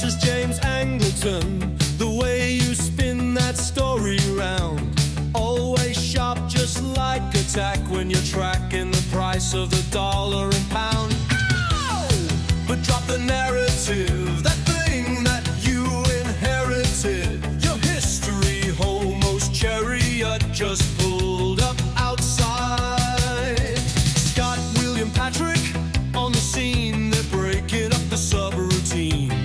Jesus James Angleton, the way you spin that story round. Always sharp, just like a tack when you're tracking the price of the dollar and pound. But drop the narrative, that thing that you inherited. Your history homos chariot just pulled up outside. Scott, William, Patrick on the scene, they're breaking up the subroutine.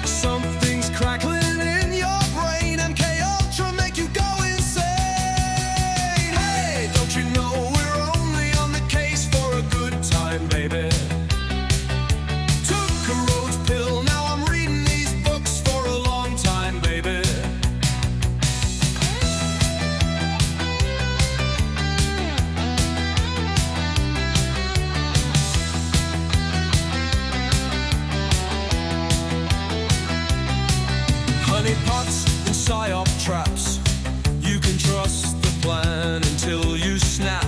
Something's crackling in your brain, MK Ultra make you go insane. Hey, don't you know we're only on the case for a good time, baby? Took a rose pill, now I'm reading these books for a long time, baby. Honey pots and psyop traps, you can trust the plan until you snap.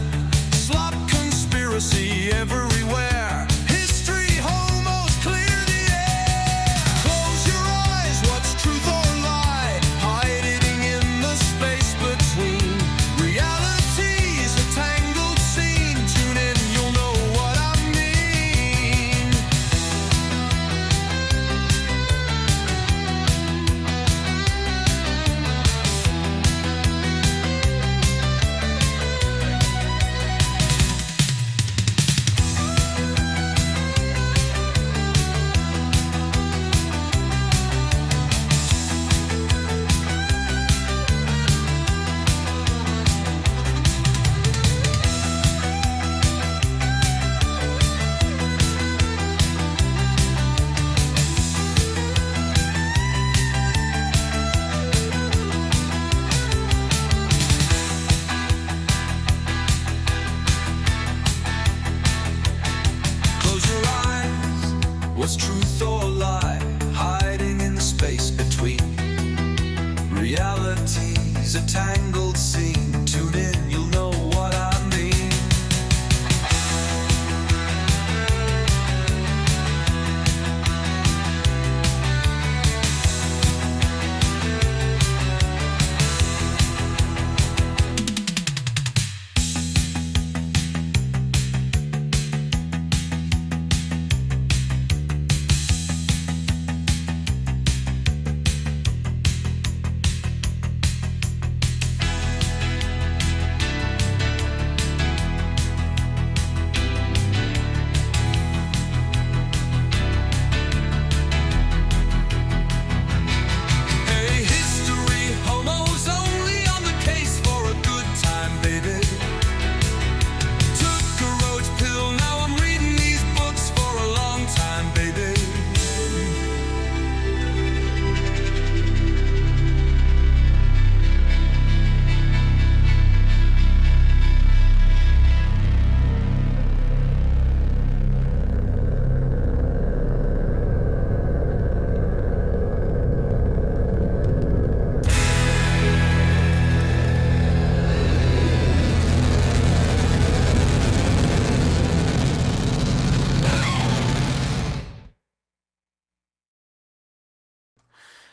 Slop conspiracy everywhere. History homos clear the air. Close your eyes, what's truth or lie? Hiding in the space between. Reality's a tangled scene. Tune in, you'll know what I mean. Close your eyes, what's truth or lie? Hiding in the space between. Reality's a tangled scene. Tune in, you'll know what I mean. Hey, history homos only on the case for a good time, baby. Took a roach pill, now I'm reading these books for a long time, baby.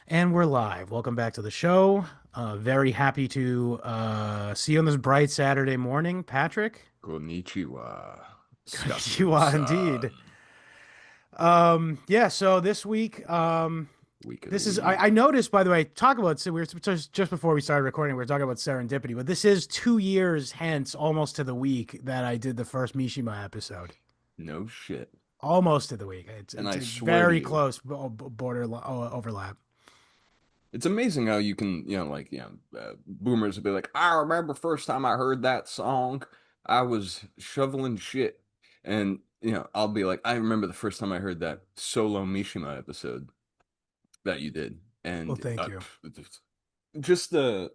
And we're live. Welcome back to the show. Very happy to see you on this bright Saturday morning, Patrick. Konnichiwa. You are indeed. Yeah, so this week, Week of this the is, week. I noticed, by the way, talk about, so we were just before we started recording, we were talking about serendipity, but this is 2 years hence, almost to the week that I did the first Mishima episode. No shit. Almost to the week. It's And I it's swear to very you- close border overlap. It's amazing how you can, boomers will be like, I remember first time I heard that song, I was shoveling shit. And, I'll be like, I remember the first time I heard that solo Mishima episode that you did. And Well, thank you. Just the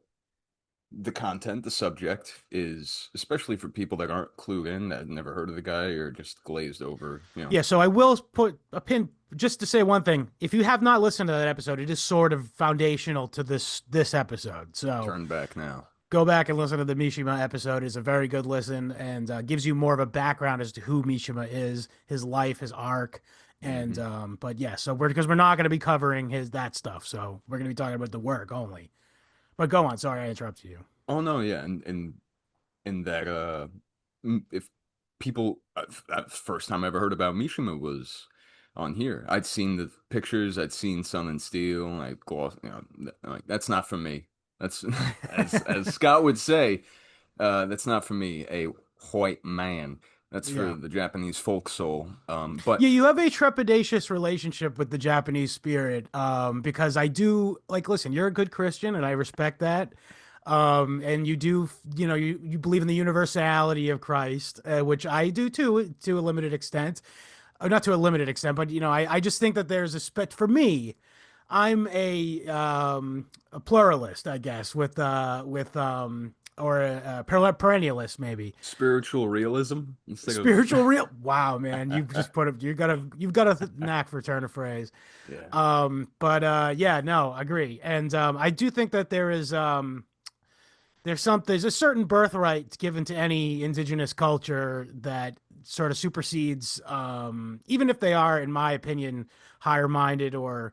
content, the subject is, especially for people that aren't clued in, that have never heard of the guy or just glazed over, Yeah, so I will put a pin just to say one thing. If you have not listened to that episode, it is sort of foundational to this episode. So turn back now. Go back and listen to the Mishima episode. It's a very good listen and gives you more of a background as to who Mishima is, his life, his arc, And Hmm. but yeah, so we're because we're not going to be covering his that stuff, so we're going to be talking about the work only. But go on, sorry I interrupted you. Oh no, yeah, and that if people that first time I ever heard about Mishima was on here. I'd seen the pictures, I'd seen Sun and Steel, I gloss, like that's not for me. That's as Scott would say, that's not for me, a white man. That's for Yeah. the Japanese folk soul. But Yeah, you have a trepidatious relationship with the Japanese spirit, because I do like, listen, you're a good Christian and I respect that. And you do, you believe in the universality of Christ, which I do too, to a limited extent. Not to a limited extent, but I just think that there's a for me, I'm a pluralist, I guess, or a perennialist maybe. spiritual realism instead of Spiritual real. Wow, man, you've got a knack for turn of phrase. yeah. But yeah, no, agree. And I do think that there's a certain birthright given to any indigenous culture that sort of supersedes, even if they are, in my opinion, higher minded or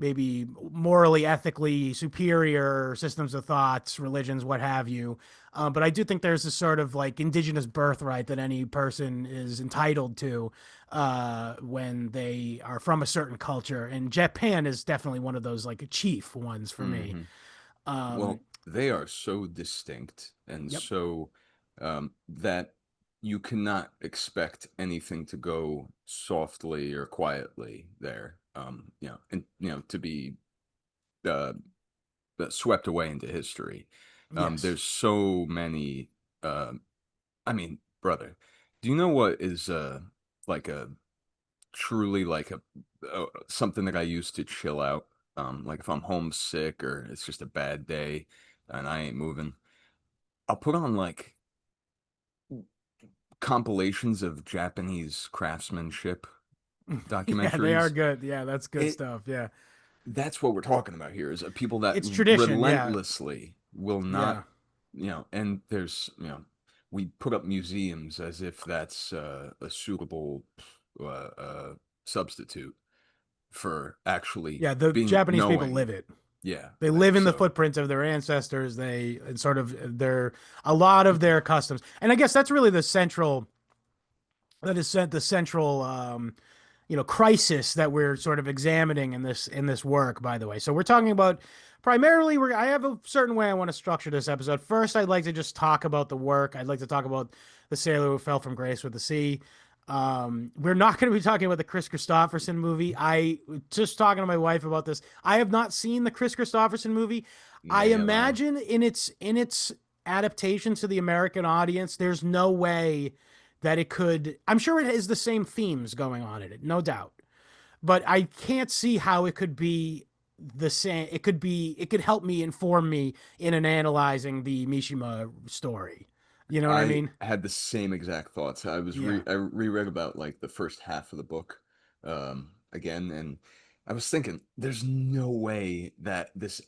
maybe morally, ethically superior systems of thoughts, religions, what have you. But I do think there's a sort of like indigenous birthright that any person is entitled to when they are from a certain culture. And Japan is definitely one of those like chief ones for me. Hmm. Um, Well, they are so distinct and yep. so that you cannot expect anything to go softly or quietly there. And to be uh, swept away into history. Yes. There's so many. Uh, I mean, brother, do you know what is like a truly like a something that I use to chill out? Like if I'm homesick or it's just a bad day and I ain't moving, I'll put on like compilations of Japanese craftsmanship Yeah, they are documentaries. good. Yeah, that's good It stuff. Yeah. that's what we're talking about here is people that It's tradition. Yeah. relentlessly will Yeah. not, and there's, we put up museums as if that's a suitable uh, substitute for actually Yeah. The being Japanese people knowing. live it. Yeah. They live in the So, footprints of their ancestors. They and sort of their a lot of their customs. And I guess that's really the central crisis that we're sort of examining in this work, by the way. So we're talking about primarily I have a certain way I want to structure this episode. First, I'd like to just talk about the work. I'd like to talk about the sailor who fell from grace with the sea. We're not going to be talking about the Chris Christopherson movie. I just talking to my wife about this. I have not seen the Chris Christopherson movie. I neither have I. imagine in its adaptation to the American audience, there's no way that it could. I'm sure it has the same themes going on in it, no doubt. But I can't see how it could be the same. It could help me inform me in an analyzing the Mishima story. You know what I I mean? had the same exact thoughts. Yeah. I reread about like the first half of the book again, and I was thinking there's no way that this,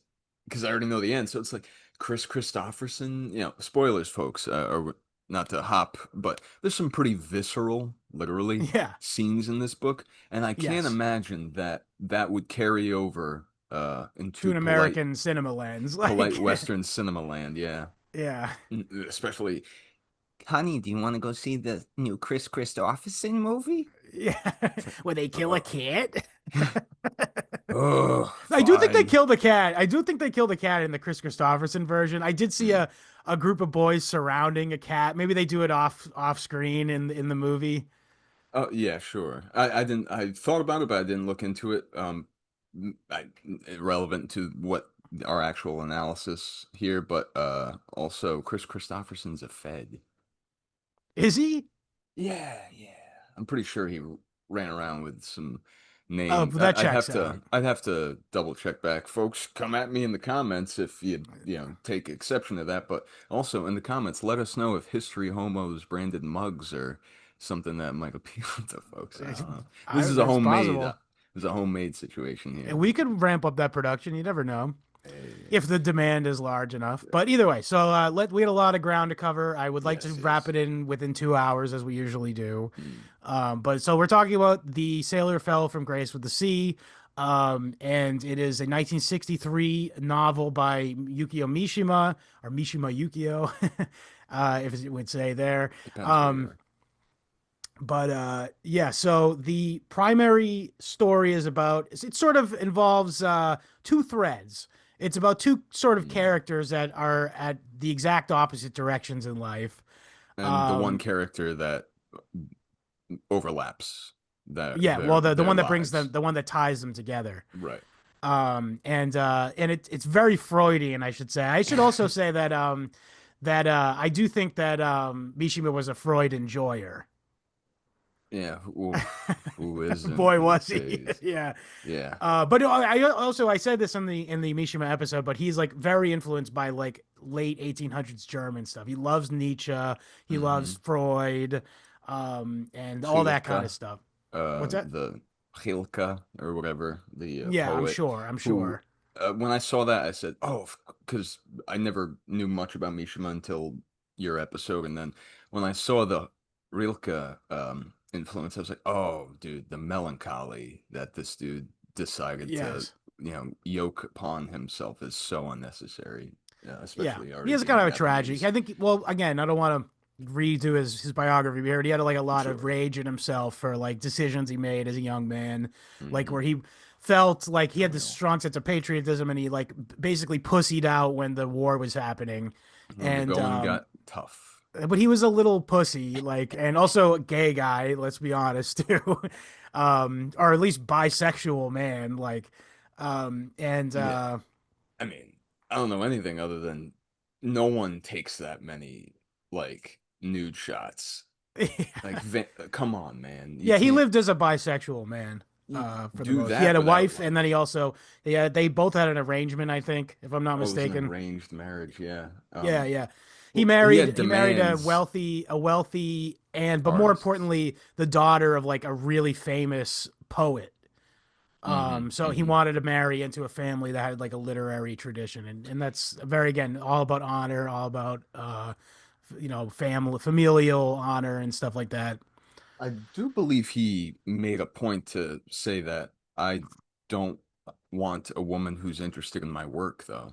because I already know the end. So it's like Chris Christopherson, spoilers folks, or not to hop, but there's some pretty visceral, literally, Yeah. scenes in this book, and I can't Yes. imagine that that would carry over To into an American cinema lens. polite Like, Western cinema land, yeah. yeah. Especially, honey, do you want to go see the new Chris Christopherson movie? Yeah. It's like, Where they kill a cat? oh, I do think they fine. killed the cat. I do think they killed the cat in the Chris Christopherson version. I did see Mm. a group of boys surrounding a cat. Maybe they do it off screen in the movie. Oh, yeah, sure. I didn't, I thought about it, but I didn't look into it. Irrelevant to what our actual analysis here, but also Chris Christopherson's a Fed. Is he? Yeah, yeah. I'm pretty sure he ran around with some Oh, names. that checks out. I'd have to double check back. Folks, come at me in the comments if you take exception to that. But also in the comments, let us know if History Homos branded mugs are something that might appeal to folks. I don't know. It's possible. This is a homemade situation And here. we could ramp up that production. You never know. if the demand is large enough. But either way, so we had a lot of ground to cover. I would like to Yes, wrap yes. it in within 2 hours as we usually do. Mm. But so we're talking about The Sailor Fell from Grace with the Sea. And it is a 1963 novel by Yukio Mishima, or Mishima Yukio, if it would say there. Depends where you Um, are. but yeah, so the primary story is about it sort of involves two threads. It's about two sort of Mm. characters that are at the exact opposite directions in life. And the one Um, character that overlaps yeah, well, the their one that brings them, lives. the one that ties them together. Right. And it's very Freudian, I should say. I should also say that I do think that Mishima was a Freud enjoyer. Yeah. Who isn't Boy, these was he. days? Yeah. Yeah. But I said this in the Mishima episode, but he's like very influenced by like late 1800s German stuff. He loves Nietzsche, he loves Mm-hmm. Freud, and all that kind of Rilke, stuff. What's that? the Rilke or whatever, the Yeah, I'm poet sure. I'm who, sure. when I saw that, I said, "Oh," because I never knew much about Mishima until your episode, and then when I saw the Rilke influence, I was like, "Oh, dude, the melancholy that this dude decided to, Yes. yoke upon himself is so unnecessary, Yeah, especially he already has a being kind of a tragedy. Japanese." I think. Well, again, I don't want to redo his biography here, but he had like a lot of Sure. rage in himself for like decisions he made as a young man, like Mm-hmm. where he felt like he Don't had we this all? strong sense of patriotism, and he like basically pussied out when the war was happening, When the and going got tough. but he was a little pussy, like, and also a gay guy. Let's be honest, too, or at least bisexual man, like, and Yeah. I mean, I don't know anything other than no one takes that many like nude shots. Like, come on, man, you Yeah, he can't lived as a bisexual man, you for the do most. He had that a without wife, and like, then he also, yeah, they both had an arrangement, I think, if I'm not oh, it was an mistaken. arranged marriage, yeah. Yeah, yeah. Well, he had He married demands a wealthy, and but more artists. importantly, the daughter of like a really famous poet. Mm-hmm. So he Mm-hmm. wanted to marry into a family that had like a literary tradition, and that's very again all about honor, all about family, familial honor and stuff like that. I do believe he made a point to say that I don't want a woman who's interested in my work, though.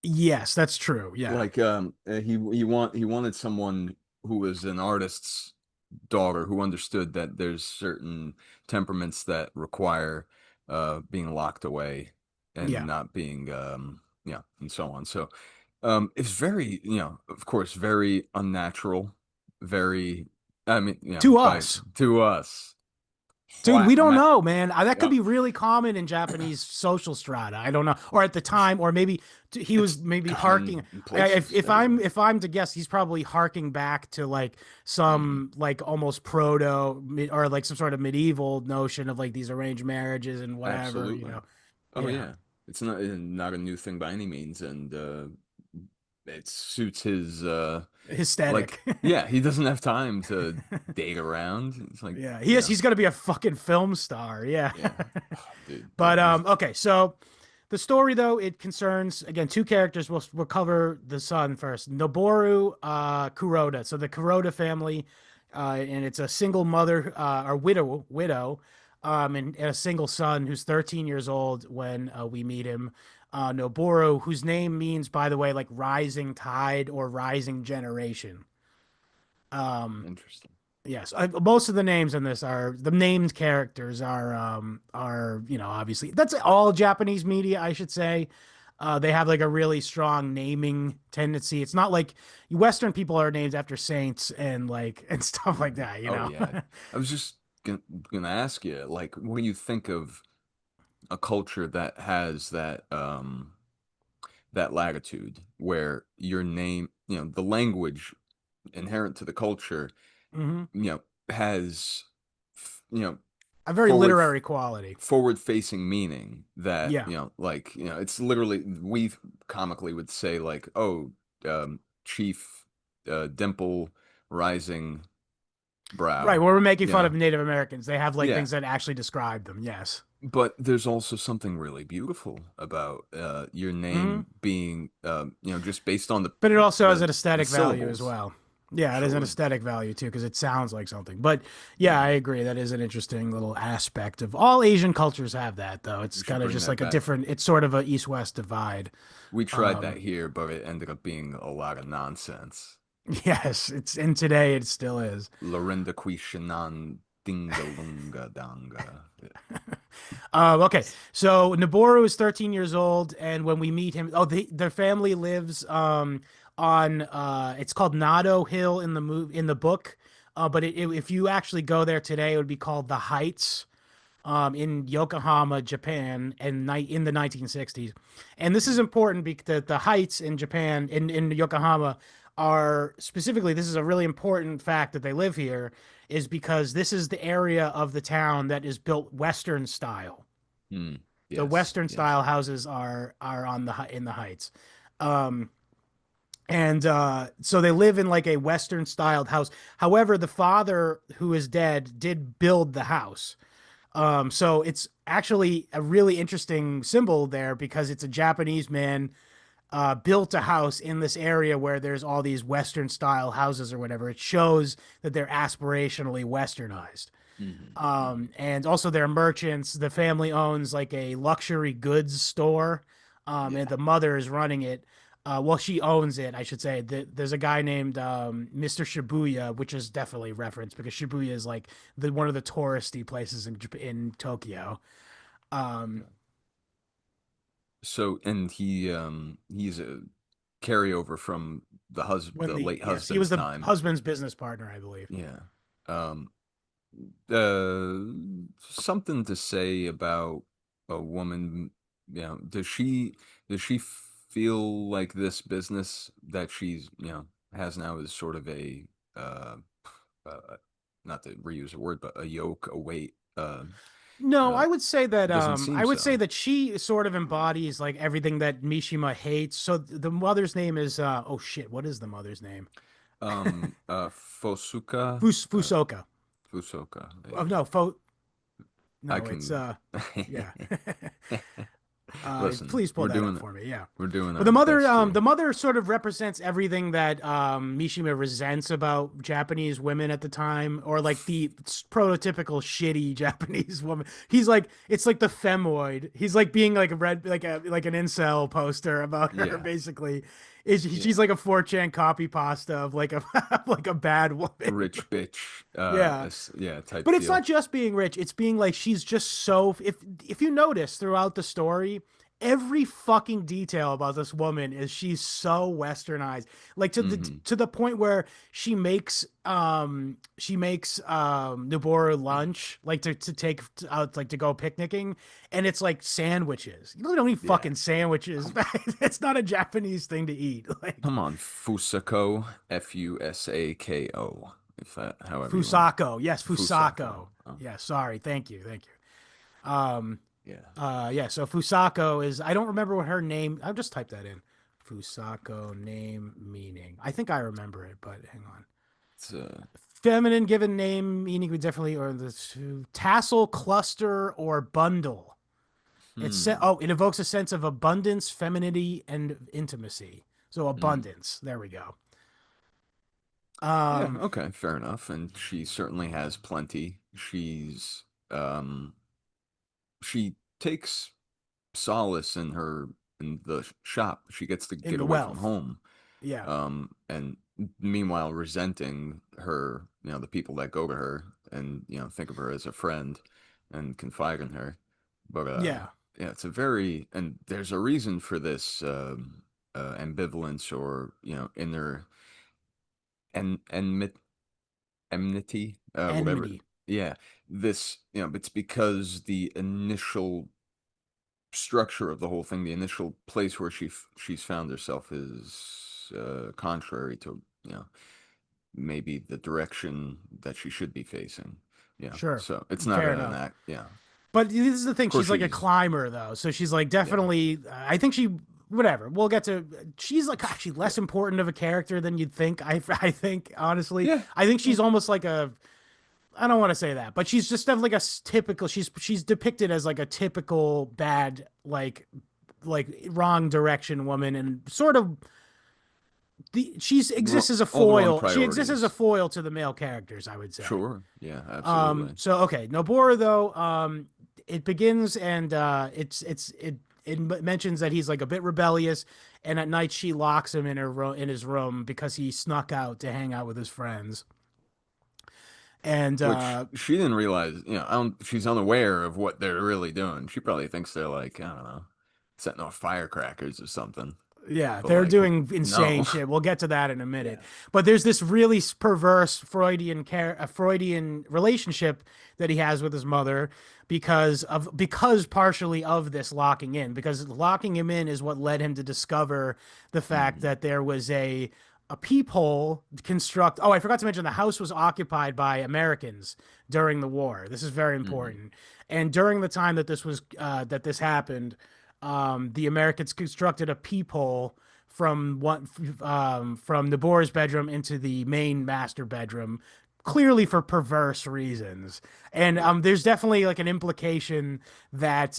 Yes, that's true. Yeah, Like he wanted someone who was an artist's daughter who understood that there's certain temperaments that require being locked away and yeah. not being yeah, and so on. So it's very, of course, very unnatural, very, I mean, To by us. to us, Dude, we flat don't ma know, man. That could yep. be really common in Japanese social strata. I don't know, or at the time, or maybe he was It's maybe harking. common in places everywhere. If I'm to guess, he's probably harking back to like Hmm. some like almost proto or like some sort of medieval notion of like these arranged marriages and whatever, Absolutely. Oh Yeah, yeah. It's not a new thing by any means, and it suits his like, aesthetic. yeah, he doesn't have time to date around. It's like, Yeah, he is. He's gonna be a fucking film star. Yeah. yeah. Oh, dude, But he's okay, so the story though it concerns again two characters. We'll cover the son first. Noboru Kuroda. So the Kuroda family, and it's a single mother or widow, and a single son who's 13 years old when we meet him. Noboru, whose name means, by the way, like rising tide or rising generation. Um, interesting. Yes, most of the names in this are the named characters are obviously that's all Japanese media I should say. They have like a really strong naming tendency. It's not like Western people are named after saints and like and stuff like Mhm. that, you Oh know. yeah. I was just gonna ask you, like, when you think of a culture that has that latitude where your name, the language inherent to the culture, Hmm. has, you know, A very forward literary quality. forward facing meaning that, Yeah. like, it's literally, we comically would say like, oh, chief, dimple rising Right, brow, where we're making you fun of know. Native Americans, they have like Yeah, things that actually describe them. Yes. But there's also something really beautiful about your Mhm. name being, just based on But it also has the an the aesthetic value as syllables. well. Yeah, it has an Sure. aesthetic value too because it sounds like something. But yeah, I Hmm. agree. That is an interesting little aspect of all Asian cultures have that though. It's We should kind of bring just that like a back. different. It's sort of a east-west divide. We tried that Um, here, but it ended up being a lot of nonsense. yes, it's and today it still is. Lorinda Quishanan Dingalunga Danga. Okay, so Noboru is 13 years old, and when we meet him, their family lives on it's called Nado Hill in the book, but if you actually go there today, it would be called the Heights in Yokohama, Japan, and in the 1960s. And this is important because the Heights in Japan in Yokohama are specifically this is a really important fact that they live here is because this is the area of the town that is built Western style. Hmm. The Yes, Western yes. style houses are on in the Heights. Um, and so they live in like a Western styled house. However, the father who is dead did build the house. So it's actually a really interesting symbol there because it's a Japanese man built a house in this area where there's all these Western style houses or whatever. It shows that they're aspirationally Westernized. Hmm. Hmm. And also they're merchants. The family owns like a luxury goods store, and Yeah. the mother is running it. Well, she owns it, I should say. There's a guy named Mr. Shibuya, which is definitely referenced because Shibuya is like the one of the touristy places in Tokyo. Um, So, and he's a carryover from when the the late yes, he was husband's the time. husband's business partner, I believe. Yeah. Um, uh, Something to say about a woman, does she feel like this business that she's, has now is sort of a uh, uh not to reuse a word, but a yoke, a weight. No, Uh, that doesn't seem I would say so. that she sort of embodies like everything that Mishima hates. So the mother's name is oh shit, what is the mother's name? Fosuka, Fusoka. Fusoka. Oh Yeah, no, I no, it's can. yeah. Listen, Please pull we're that up doing it. for me. Yeah. We're doing But our best here. the mother sort of represents everything that Mishima resents about Japanese women at the time, or like the prototypical shitty Japanese woman. He's like, it's like the femoid. He's like being like a red, like an incel poster about her, Yeah, basically. yeah. She's like a 4chan copy pasta of like a like a bad woman. Rich bitch, Yeah. yeah, type But it's not deal. just being rich, it's being like she's just so if you notice throughout the story, every fucking detail about this woman is she's so westernized. Like Hmm. to the point where she makes Noboru lunch like to take out like to go picnicking and it's like sandwiches. You don't eat Yeah. fucking sandwiches. Come, It's not a Japanese thing to eat. Like come on, Fusako, Fusako, if that, however you want Fusako. Yes, to. Fusako. Fusako. Oh, Yeah, sorry. Thank you. Thank you. yeah. Yeah, so Fusako is I don't remember what her name. I'll just type that in. Fusako name meaning. I think I remember it, but hang on. It's Feminine given name meaning would definitely or the tassel cluster or bundle. hmm. It evokes a sense of abundance, femininity, and intimacy. So Hmm. abundance. There we go. Yeah, Um, okay, fair enough. And she certainly has plenty. Um she takes solace in the shop. She gets to in get the away from wealth. home. Yeah. And meanwhile resenting her, the people that go to her and, think of her as a friend and confide in her. But Yeah. yeah, it's a very and there's a reason for this ambivalence or, inner en enmity, whatever. Enmity. Yeah, it's because the initial structure of the whole thing, the initial place where she's found herself is contrary to, maybe the direction that she should be facing. Yeah, Sure. so it's not Fair an enough. act. Yeah, of But this is the thing. course She's like a she's climber, though. So she's like yeah, definitely. I think she. Whatever. We'll get to. She's like actually yeah, less important of a character than you'd think. I think honestly. yeah, I think yeah. she's almost like a. I don't want to say that, but she's just definitely like typical. She's depicted as like a typical bad, like wrong direction woman, and sort of she's exists as a All the wrong foil. She exists as a priorities. foil to the male characters, I would say. Sure. Yeah, absolutely. So okay, Nobara though, it begins and it mentions that he's like a bit rebellious, and at night she locks him in in his room because he snuck out to hang out with his friends. And Which she didn't realize, I don't, she's unaware of what they're really doing. She probably thinks they're like, I don't know, setting off firecrackers or something. yeah, But they're like, doing insane no. shit. We'll get to that in a minute. Yeah. But there's this really perverse Freudian relationship that he has with his mother because partially of this locking in, because locking him in is what led him to discover the fact Hmm. that there was a peephole construct. Oh, I forgot to mention the house was occupied by Americans during the war. This is very Hmm. important. And during the time that this happened, the Americans constructed a peephole from Nabor's bedroom into the main master bedroom, clearly for perverse reasons. And Right. there's definitely like an implication that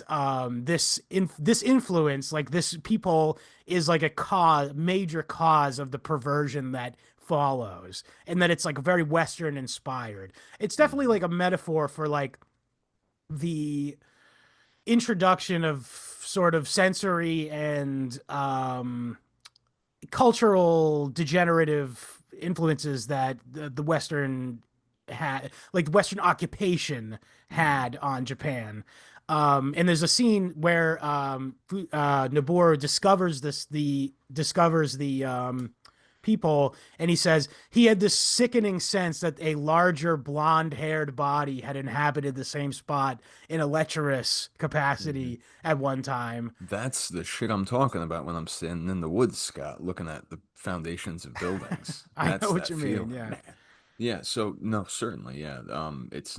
this influence, like this peephole, is like a major cause of the perversion that follows, and that it's like very Western inspired. It's definitely Hmm. like a metaphor for like the introduction of sort of sensory and cultural degenerative influences that the Western had, like Western occupation Hmm. had on Japan. And there's a scene where Noboru discovers the people, and he says he had this sickening sense that a larger blonde-haired body had inhabited the same spot in a lecherous Hmm. capacity at one time. That's the shit I'm talking about when I'm sitting in the woods, Scott, looking at the foundations of buildings. I know That's what that you mean. feeling, Yeah. man. Yeah, so no, certainly, yeah. It's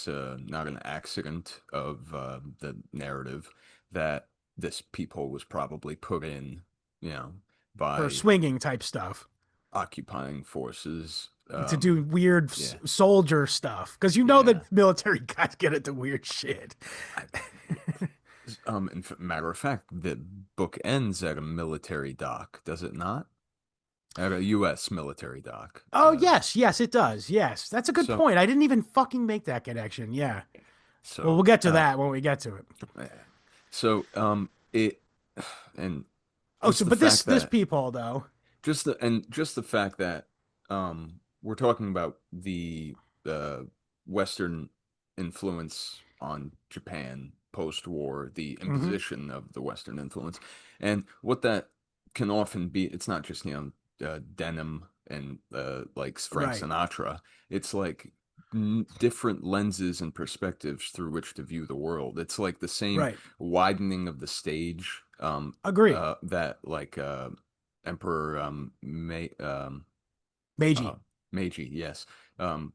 not an accident of the narrative that this peephole was probably put in, you know, For by swinging type stuff, occupying forces. to do weird Yeah, soldier stuff, because you know yeah. that military guys get into weird shit. I, matter of fact, the book ends at a military dock, does it not? At a U.S. military dock. Oh yes, yes, it does. Yes, that's a good So, point. I didn't even fucking make that connection. Yeah. Well, we'll so, get to that when we get to it. yeah. So, it, and Oh, just so the but fact this that, peephole though. just the fact that, we're talking about the Western influence on Japan post-war, the Hmm. imposition of the Western influence, and what that can often be. It's not just, denim and like Frank Right. Sinatra. It's like different lenses and perspectives through which to view the world. It's like the same Right. widening of the stage, Agree. that like Emperor Meiji. uh, Meiji, yes,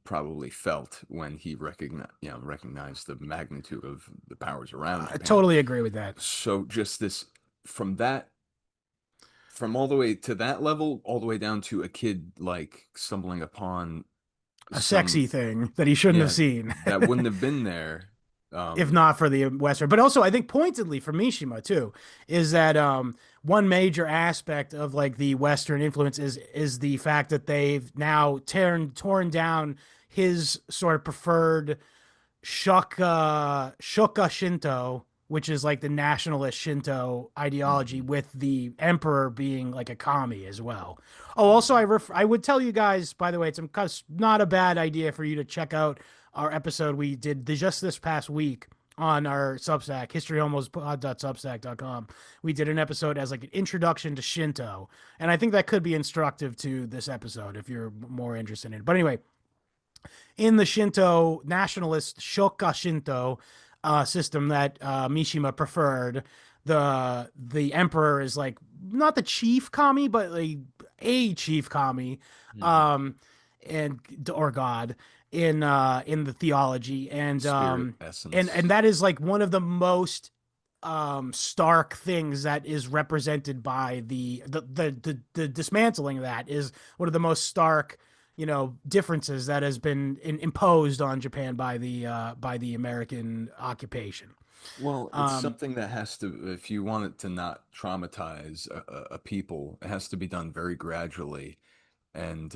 probably felt when he recognized the magnitude of the powers around I Japan. totally agree with that. So just this, from that, from all the way to that level, all the way down to a kid like stumbling upon A sexy some, thing that he shouldn't have yeah, seen. that wouldn't have been there. If Um, not for the Western. But also, I think pointedly for Mishima too, is that one major aspect of like the Western influence is the fact that they've now torn down his sort of preferred Shoka Shinto, which is like the nationalist Shinto ideology, mhm, with the emperor being like a kami as well. Oh, also, mhm. I would tell you guys, by the way, it's not a bad idea for you to check out our episode we did just this past week on our Substack, historyhomos.substack.com. We did an episode as like an introduction to Shinto, and I think that could be instructive to this episode if you're more interested in it. But anyway, in the Shinto nationalist Shoka Shinto system that Mishima preferred, the emperor is like not the chief kami, but like a chief kami, Mhm. um, and or god in the theology, Spirit and essence. that is like one of the most stark things that is represented by the dismantling of that is one of the most stark differences that has been imposed on Japan by the American occupation. Well, it's Um, something that has to, if you want it to not traumatize a people, it has to be done very gradually and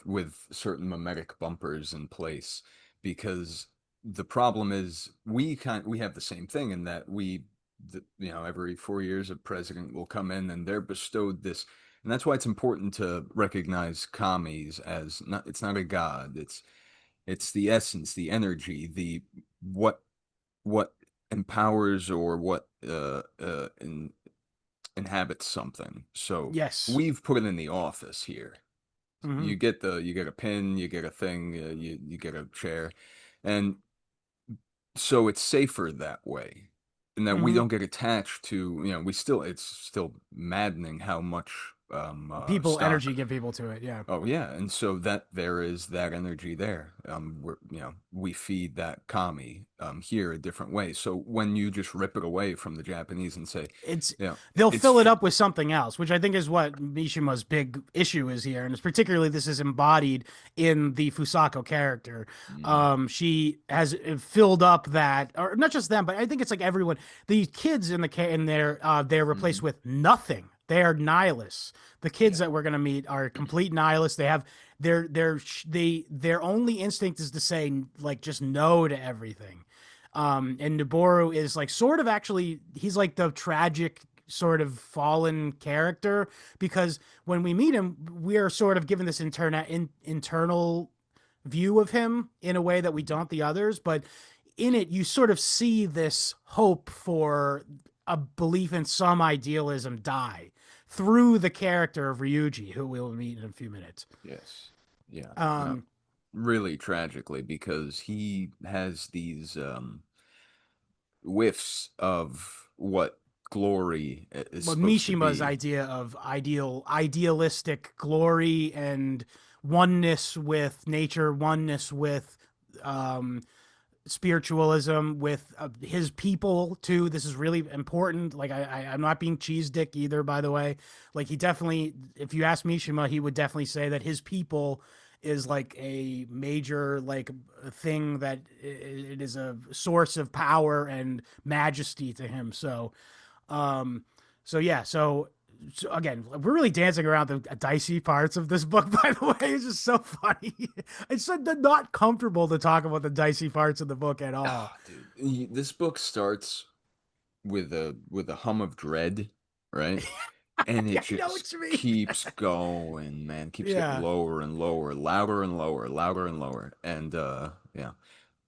with certain mimetic bumpers in place. Because the problem is we have the same thing in that every 4 years a president will come in and they're bestowed this, and that's why it's important to recognize commies as not, it's not a god, it's the essence, the energy, the what what empowers or what inhabits something. So yes. we've put it in the office here. Hmm. You get a pin, you get a thing, you get a chair, and so it's safer that way, and that we Hmm. don't get attached to, we still, it's still maddening how much People energy stock. give people to it. Yeah. Oh yeah, and so that there is that energy there. We feed that kami here a different way. So when you just rip it away from the Japanese and say, It's you know, they'll it's fill it up with something else, which I think is what Mishima's big issue is here, and it's particularly this is embodied in the Fusako character. Mhm. She has filled up that, or not just them, but I think it's like everyone. The kids in there, they're replaced Mhm. with nothing. They are nihilists. The kids Yeah. that we're gonna meet are complete nihilists. They have their only instinct is to say like just no to everything. And Noboru is like sort of actually he's like the tragic sort of fallen character because when we meet him, we're sort of given this internal view of him in a way that we Mhm. don't the others, but in it you sort of see this hope for a belief in some idealism die through the character of Ryuji, who we'll meet in a few minutes. Yes. Yeah. No. Um, Really tragically, because he has these whiffs of what glory is but supposed to Mishima's be. idea of idealistic glory and oneness with nature, oneness with um, spiritualism, with his people too. This is really important. Like I'm not being cheese dick either, by the way. Like he definitely, if you ask Mishima, he would definitely say that his people is like a major like thing that it is a source of power and majesty to him. Um, so yeah, so again, we're really dancing around the dicey parts of this book. By the way, it's just so funny. It's so not comfortable to talk about the dicey parts of the book at all. Ah, dude, this book starts with a hum of dread, right? And it Yeah, I know just what you mean. keeps going, man. Keeps getting Yeah, lower and lower, louder and lower, louder and lower. And yeah.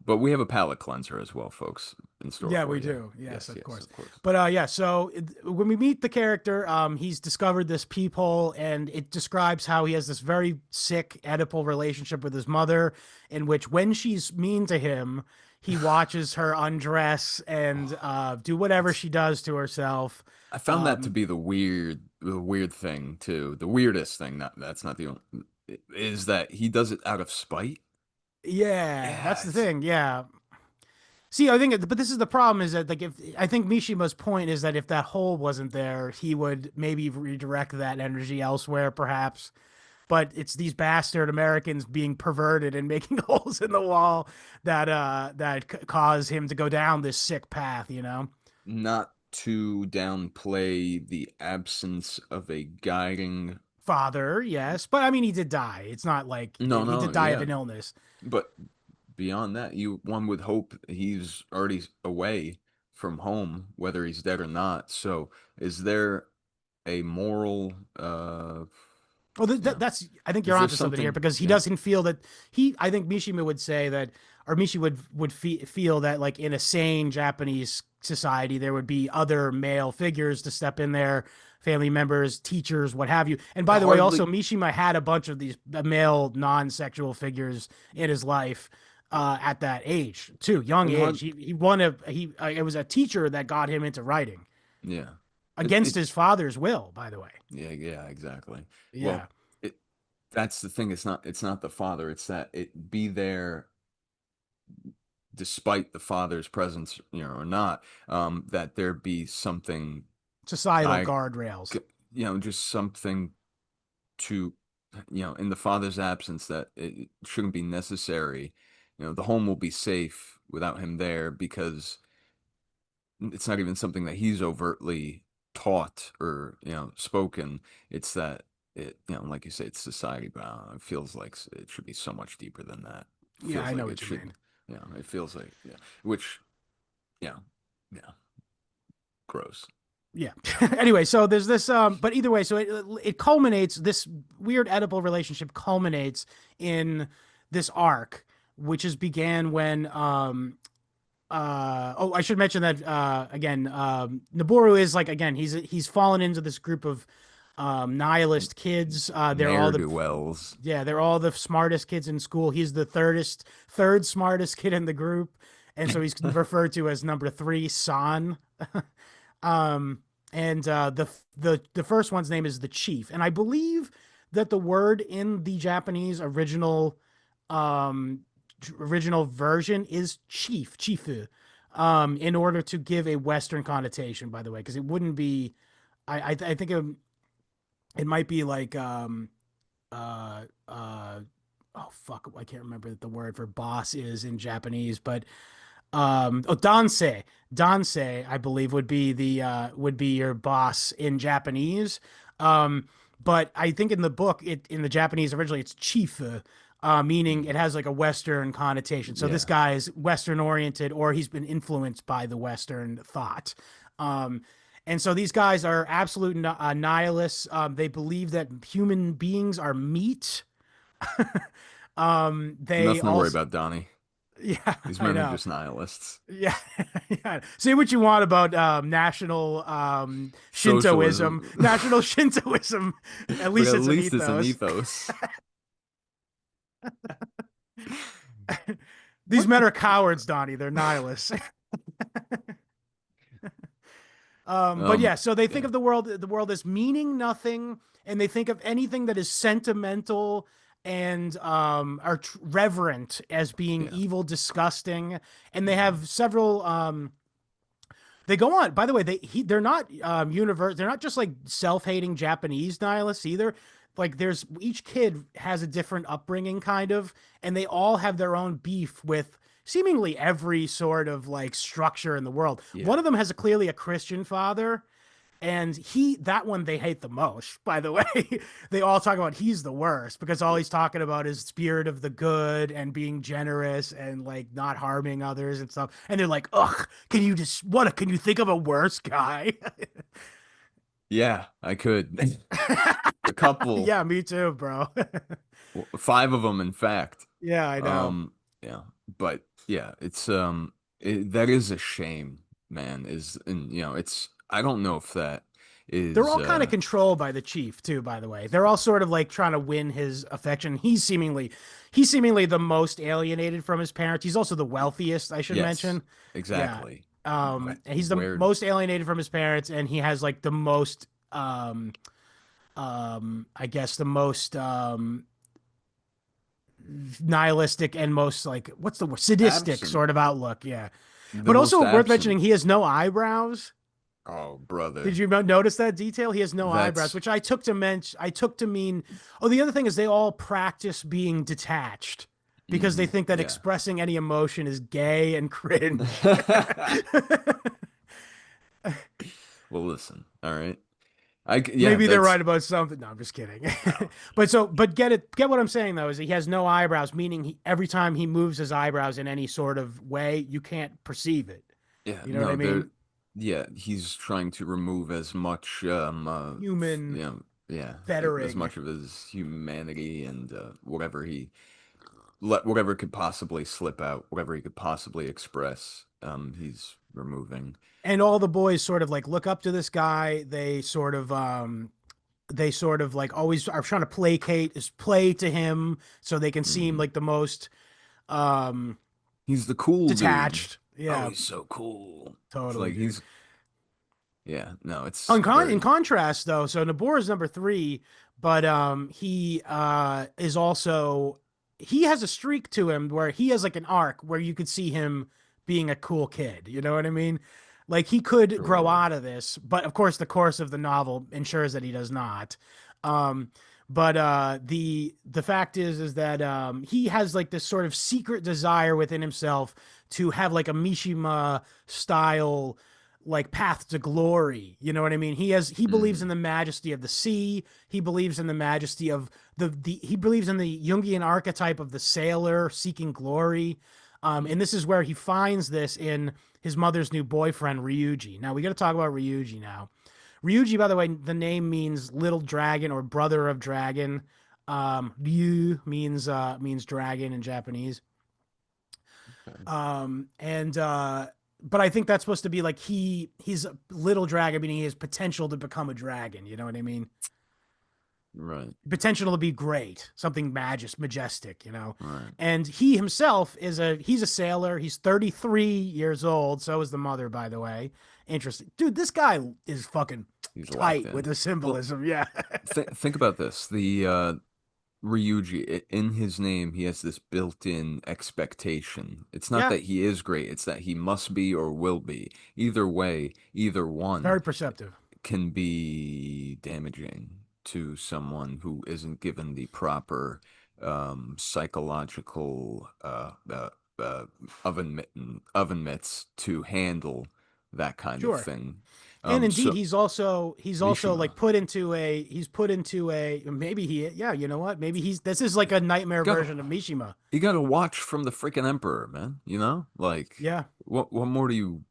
But we have a palate cleanser as well, folks, in store yeah, for we you. do. Yes, Yes, of yes, course. of course. But yeah, so when we meet the character, he's discovered this peephole, and it describes how he has this very sick Oedipal relationship with his mother, in which when she's mean to him, he watches her undress and Oh, do whatever it's she does to herself. I found that to Um, be the weird thing too. The weirdest thing, not that's not the only, is that he does it out of spite. yeah, Yeah, that's the thing. Yeah. See, I think, but this is the problem is that like if I think Mishima's point is that if that hole wasn't there, he would maybe redirect that energy elsewhere, perhaps. But it's these bastard Americans being perverted and making holes in the wall that cause him to go down this sick path, you know. not to downplay the absence of a guiding. Father, yes, but I mean he did die. It's not like No, he no, did die of yeah, an illness. but beyond that, one would hope he's already away from home, whether he's dead or not. So, is there a moral, Well, yeah, that's I think you're is there onto something here something? because he Yeah, doesn't feel that he. I think Mishima would say that, or Mishi would feel that like in a sane Japanese society there would be other male figures to step in there, family members, teachers, what have you. And by the way, also hardly. Mishima had a bunch of these male non-sexual figures in his life. At that age, too young And age, hard, he won a he. It was a teacher that got him into writing yeah. against It his father's will. By the way, Yeah, yeah, exactly. yeah. Well, it that's the thing. It's not the father. It's that it be there despite the father's presence, or not. That there be something Societal I, guardrails. just something to. in the father's absence, that it shouldn't be necessary. The home will be safe without him there because it's not even something that he's overtly taught or spoken. It's that like you say, it's society, but it feels like it should be so much deeper than that. It Yeah, feels I know like it what you should. mean. It feels like which yeah, yeah, gross. Yeah. Anyway, so there's this but either way, so it culminates, this weird Oedipal relationship culminates in this arc, which is began when oh, I should mention that again, Noboru is like, again, he's fallen into this group of nihilist kids. They're all Ne'er the do wells. yeah, they're all the smartest kids in school. He's the third smartest kid in the group, and so he's referred to as number three, San. Um, and the first one's name is the Chief, and I believe that the word in the Japanese um original version is chifu, in order to give a Western connotation, by the way, because it wouldn't be. I think it might be like uh uh oh fuck, I can't remember what the word for boss is in Japanese, but oh, danse I believe would be your boss in Japanese. But I think in the book, it in the Japanese originally it's chief, meaning it has like a Western connotation. So this Yeah. guy is Western oriented, or he's been influenced by the Western thought. um and so these guys are absolute nihilists. They believe that human beings are meat. They Nothing to worry also, about, Donnie. yeah, These I men are know. just nihilists. Yeah, yeah. Say what you want about national Shintoism, Socialism. national Shintoism. At But least at it's an least it's an ethos. ethos. These What? men are cowards, Donnie. They're nihilists. But Um, yeah, so they think yeah, of the world as meaning nothing, and they think of anything that is sentimental and are reverent as being yeah. evil, disgusting, and they Mhm. have several they go on. By the way, they're not they're not just like self-hating Japanese nihilists either. Like there's each kid has a different upbringing kind of, and they all have their own beef with seemingly every sort of like structure in the world. Yeah. One of them has clearly a Christian father, and that one they hate the most, by the way. They all talk about he's the worst because all he's talking about is spirit of the good and being generous and like not harming others and stuff. And they're like, ugh, can you think of a worse guy? Yeah, I could. A couple, Yeah, me too, bro. five of them, in fact. Yeah, I know. Um, yeah, but yeah, that is a shame, man. And it's I don't know if that They're is all kind of controlled by the chief too, by the way. They're all sort of like trying to win his affection. He's seemingly the most alienated from his parents. He's also the wealthiest, I should yes, mention. Yeah. exactly. And he's the Where most alienated from his parents, and he has like the most I guess the most nihilistic and most like what's the word, sadistic absent, sort of outlook. Yeah. the But most also worth absent. mentioning, he has no eyebrows. Oh, Did brother, you notice that detail? He has no eyebrows, that's which I took to mean. Oh, the other thing is they all practice being detached because they think that yeah. expressing any emotion is gay and cringe. Well, listen, all right. Yeah, Maybe they're that's right about something. No, I'm just kidding. oh, But get what I'm saying though, is he has no eyebrows, meaning every time he moves his eyebrows in any sort of way, you can't perceive it. yeah, You know what I no, mean? yeah, he's trying to remove as much Human yeah, as fettering. much of his humanity and whatever could possibly slip out, whatever he could possibly express, he's removing. And all the boys sort of like look up to this guy. They sort of like always are trying to play to him so they can seem Mhm. like the most um He's the cool dude. detached. Oh, Yeah, he's so cool. It's totally, like dude. yeah, no, it's In very contrast, though, so Nabor is number three, but he is also, he has a streak to him where he has like an arc where you could see him being a cool kid. You know what I mean? Like he could grow sure. out of this, but of course the course of the novel ensures that he does not. Um, But the fact is that he has like this sort of secret desire within himself to have like a Mishima style like path to glory. You know what I mean? He believes in Mm, the majesty of the sea. He believes in the majesty of he believes in the Jungian archetype of the sailor seeking glory. mm. And this is where he finds this in his mother's new boyfriend, Ryuji. Now we got to talk about Ryuji now. Ryuji, by the way, the name means little dragon or brother of dragon. Ryu means dragon in Japanese. Okay. And but I think that's supposed to be like he's a little dragon, meaning he has potential to become a dragon. You know what I mean? Right. Potential to be great, something majestic. Right. And he himself he's a sailor. He's 33 years old. So is the mother, by the way. Interesting, dude. This guy is fucking He's locked tight with in. the Well, symbolism. Yeah. think about this. The Ryuji, in his name, he has this built-in expectation. It's not Yeah. that he is great, it's that he must be or will be. Either way, either one Very perceptive. can be damaging to someone who isn't given the proper psychological oven mitts to handle that kind of Sure. thing. And indeed, So he's also Mishima, like put into a maybe he yeah, you know what? Maybe this is like a nightmare gotta version of Mishima. you gotta watch from the freaking emperor, man. You know, like Yeah. what more do you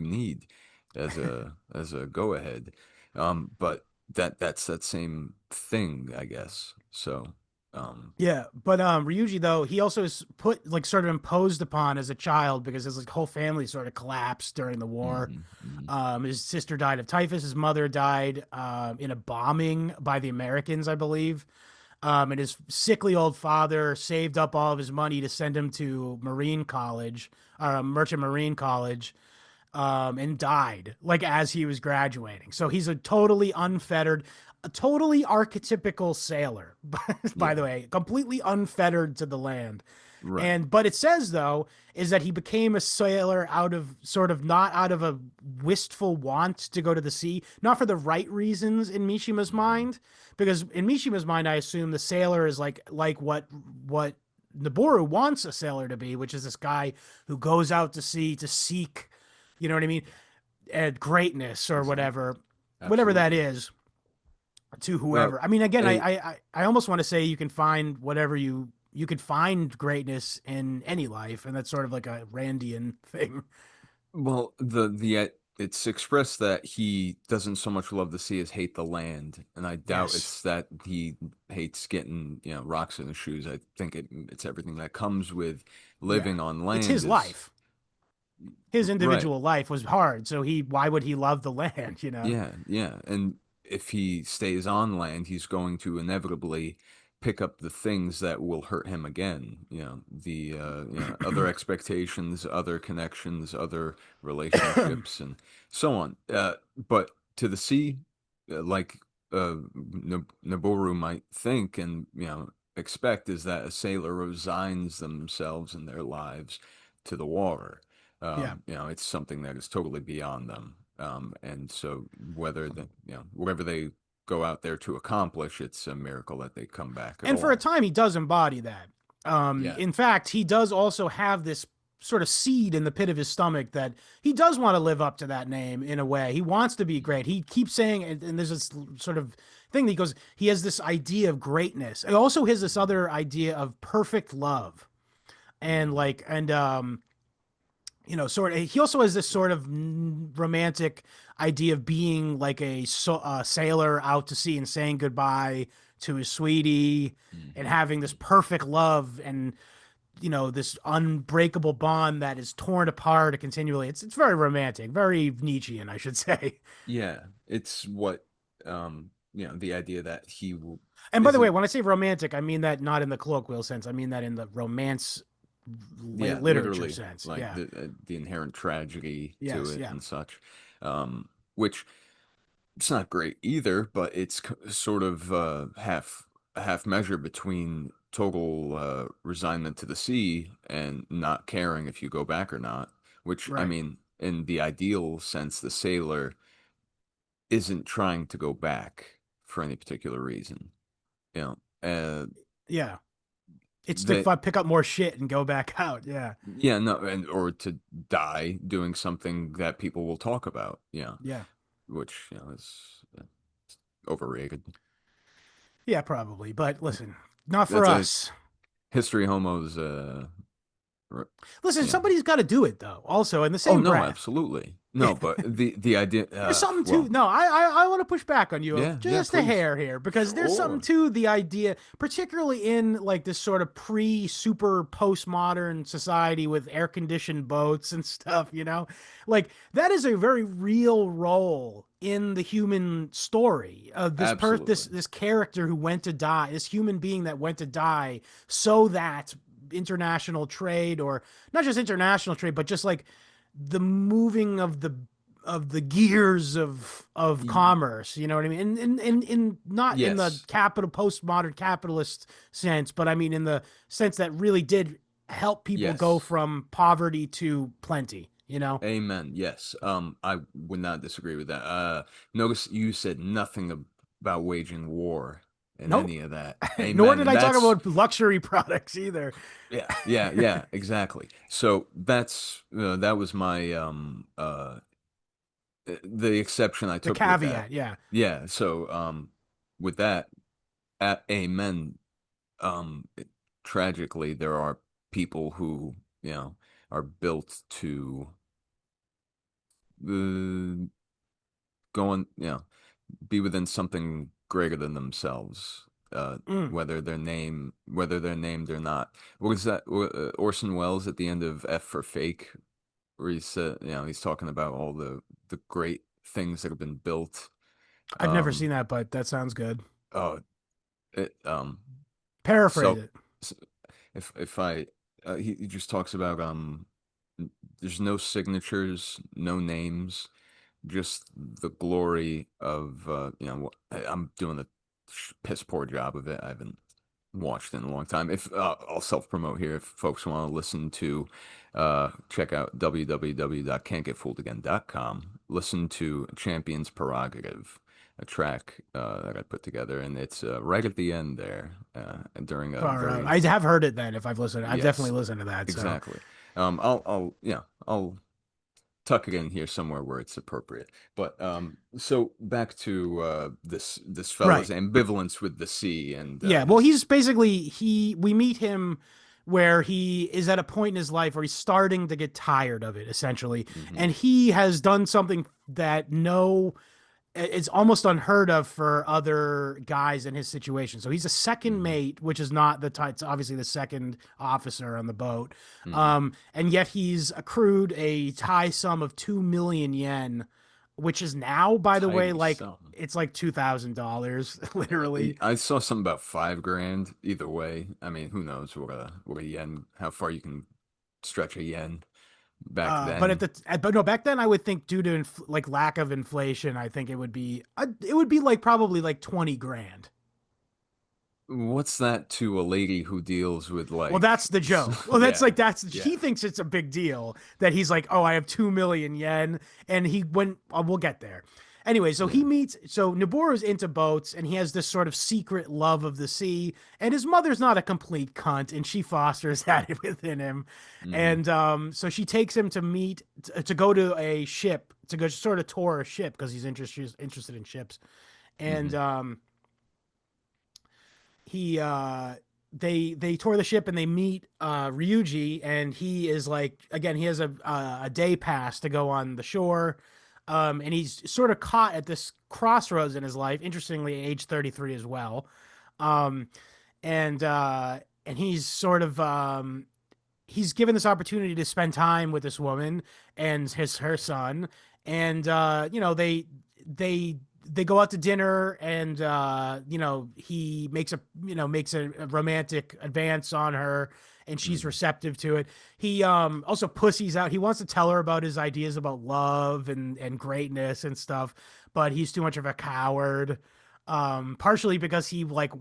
need as a go ahead? But that's that same thing, I guess. So, um, Yeah, but Ryuji though he also is put like sort of imposed upon as a child because his like whole family sort of collapsed during the war. mhm, mhm, His sister died of typhus. His mother died in a bombing by the Americans, I believe. And his sickly old father saved up all of his money to send him to Marine College, Merchant Marine College, and died like as he was graduating. So he's a totally unfettered, a totally archetypical sailor, by the yeah, way, completely unfettered to the land. right, And but it says though is that he became a sailor out of sort of not out of a wistful want to go to the sea, not for the right reasons in Mishima's mhm, mind, because in Mishima's mind, I assume the sailor is like what Noboru wants a sailor to be, which is this guy who goes out to sea to seek, you know what I mean, greatness or exactly, whatever that absolutely. is to Uh, whoever. I mean, again, a I almost want to say you can find whatever you could find greatness in any life, and that's sort of like a Randian thing. Well, it's expressed that he doesn't so much love the sea as hate the land, and I doubt Yes. it's that he hates getting, rocks in his shoes. I think it's everything that comes with Yeah. living on It's land his is life. His right. individual life was hard, so why would he love the land, you know? Yeah, yeah. And if he stays on land, he's going to inevitably pick up the things that will hurt him again. The other expectations, other connections, other relationships, and so on. But to the sea, like Noboru might think and expect, is that a sailor resigns themselves and their lives to the water. Yeah. It's something that is totally beyond them. And so whatever they go out there to accomplish, it's a miracle that they come back at And for a all. time, he does embody that. Yeah. In fact, he does also have this sort of seed in the pit of his stomach that he does want to live up to that name in a way. He wants to be great. He keeps saying, and there's this sort of thing that he goes, he has this idea of greatness. He also has this other idea of perfect love. And Mhm. like, and, sort of, he also has this sort of romantic idea of being like a sailor out to sea and saying goodbye to his sweetie and Mhm. having this perfect love and this unbreakable bond that is torn apart continually. It's very romantic, very Nietzschean, I should say. Yeah, it's what the idea that he And by the way, isn't. when I say romantic, I mean that not in the colloquial sense. I mean that in the romance Yeah, literature literally, sense. like Yeah. the inherent tragedy to Yes. it Yeah. and such, which it's not great either, but it's sort of half a half measure between total resignment to the sea and not caring if you go back or not. Which, I Right. mean, in the ideal sense, the sailor isn't trying to go back for any particular reason. You know, Yeah. It's to they pick up more shit and go back out. Yeah. yeah, no, and or to die doing something that people will talk about. Yeah, Yeah. which is overrated. Yeah, probably. But listen, not for That's a us. history homos. Listen, Yeah. somebody's got to do it though. Also, in the Oh same no, breath. absolutely. No, but the idea. There's something to Well, no. I want to push back on you yeah, yeah, just a please. hair here because there's something Sure. to the idea, particularly in like this sort of pre-super postmodern society with air-conditioned boats and stuff. Like that is a very real role in the human story of Absolutely. this character who went to die, this human being that went to die so that international trade, or not just international trade, but just like the moving of the gears of Y- commerce, you know what I mean? In not in the yes. capital postmodern capitalist sense, but I mean in the sense that really did help people go Yes. from poverty to plenty, Amen. Yes. I would not disagree with that. Notice you said nothing about waging war in Nope. any of that. Nor Amen. did And I talk that's about luxury products either. yeah, yeah, yeah, exactly. So that was my the exception I The took with that. caveat, yeah. Yeah. So with that, amen. Tragically, there are people who are built to uh, go on, be within something greater than themselves. Mm. Whether they're named or not. What is that? Orson Welles at the end of F for Fake, where he said, he's talking about all the great things that have been built. I've never seen Um, that, but that sounds good. oh, it, Paraphrase so it. if I he just talks about there's no signatures, no names, just the glory of I'm doing a piss poor job of it. I haven't watched in a long time. If I'll self promote here, if folks want to listen to check out www.can'tgetfooledagain.com. Listen to Champion's Prerogative, a track that I put together, and it's right at the end there during a Far out. very I have heard it then if I've listened. I've definitely yes, listened to that. So exactly. I'll tuck it in here somewhere where it's appropriate. But so back to this fella's right. ambivalence with the sea and Yeah, well, his he's basically we meet him where he is at a point in his life where he's starting to get tired of it, essentially, hmm and he has done something that no, it's almost unheard of for other guys in his situation. So he's a second hmm mate, which is not the it's obviously the second officer on the boat, hmm and yet he's accrued a high sum of 2 million yen, which is now, by the way, tidy like sum. it's like $2,000, literally. I saw something about 5 grand. Either way, I mean, who knows what a yen, how far you can stretch a yen back But then. but no, back then I would think due to like lack of inflation, I think it would be like probably like 20 grand. What's that to a lady who deals with Well, that's the joke. Well, that's yeah, like he yeah, thinks it's a big deal that he's like, oh, I have 2 million yen, and he went. We'll get there. Anyway, so yeah. Noboru's into boats, and he has this sort of secret love of the sea, and his mother's not a complete cunt, and she fosters that within him, hmm and so she takes him to to go to a ship to go sort of tour a ship because he's interested in ships, and hmm he they tour the ship and they meet Ryuji, and he is like, again, he has a day pass to go on the shore, and he's sort of caught at this crossroads in his life, interestingly age 33 as well, um and he's sort of he's given this opportunity to spend time with this woman and her son, and they they go out to dinner, and he makes a romantic advance on her, and she's hmm receptive to it. He also pussies out. He wants to tell her about his ideas about love and greatness and stuff, but he's too much of a coward, partially because he like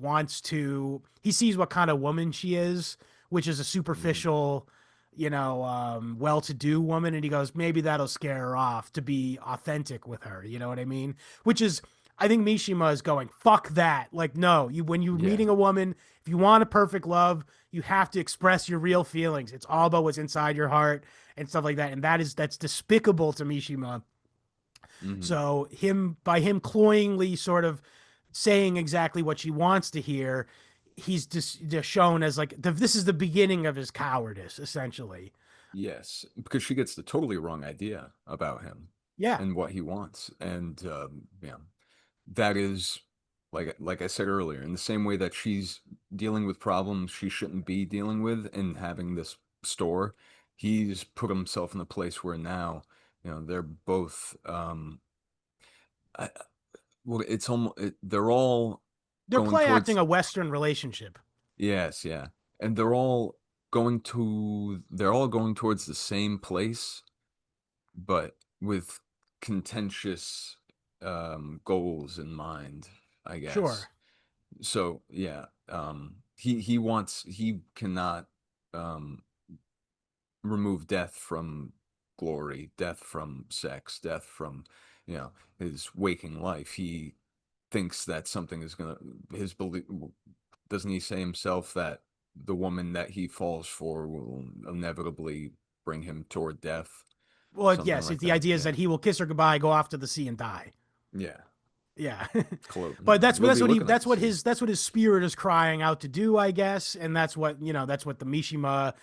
he sees what kind of woman she is, which is a hmm superficial, well-to-do woman, and he goes, maybe that'll scare her off to be authentic with her. You know what I mean? Which is, I think Mishima is going, fuck that. Like, no, when you're Yeah. meeting a woman, if you want a perfect love, you have to express your real feelings. It's all about what's inside your heart and stuff like that. And that's despicable to Mishima. Hmm. So by him cloyingly sort of saying exactly what she wants to hear, he's just shown as like this is the beginning of his cowardice, essentially. Yes, because she gets the totally wrong idea about him Yeah, and what he wants, and yeah, that is like I said earlier, in the same way that she's dealing with problems she shouldn't be dealing with and having this store, he's put himself in a place where now, they're both I, well, it's almost they're all they're going play acting towards a Western relationship. yes, yeah, and they're all going towards the same place, but with contentious goals in mind, I guess. Sure. So yeah, he cannot um remove death from glory, death from sex, death from his waking life. He thinks that something is gonna his belief. Doesn't he say himself that the woman that he falls for will inevitably bring him toward death? Well, Something yes, like the that. idea is Yeah. that he will kiss her goodbye, go off to the sea, and die. Yeah. Yeah. But We'll be looking at the sea. that's what his spirit is crying out to do, I guess, and that's what that's what the Mishima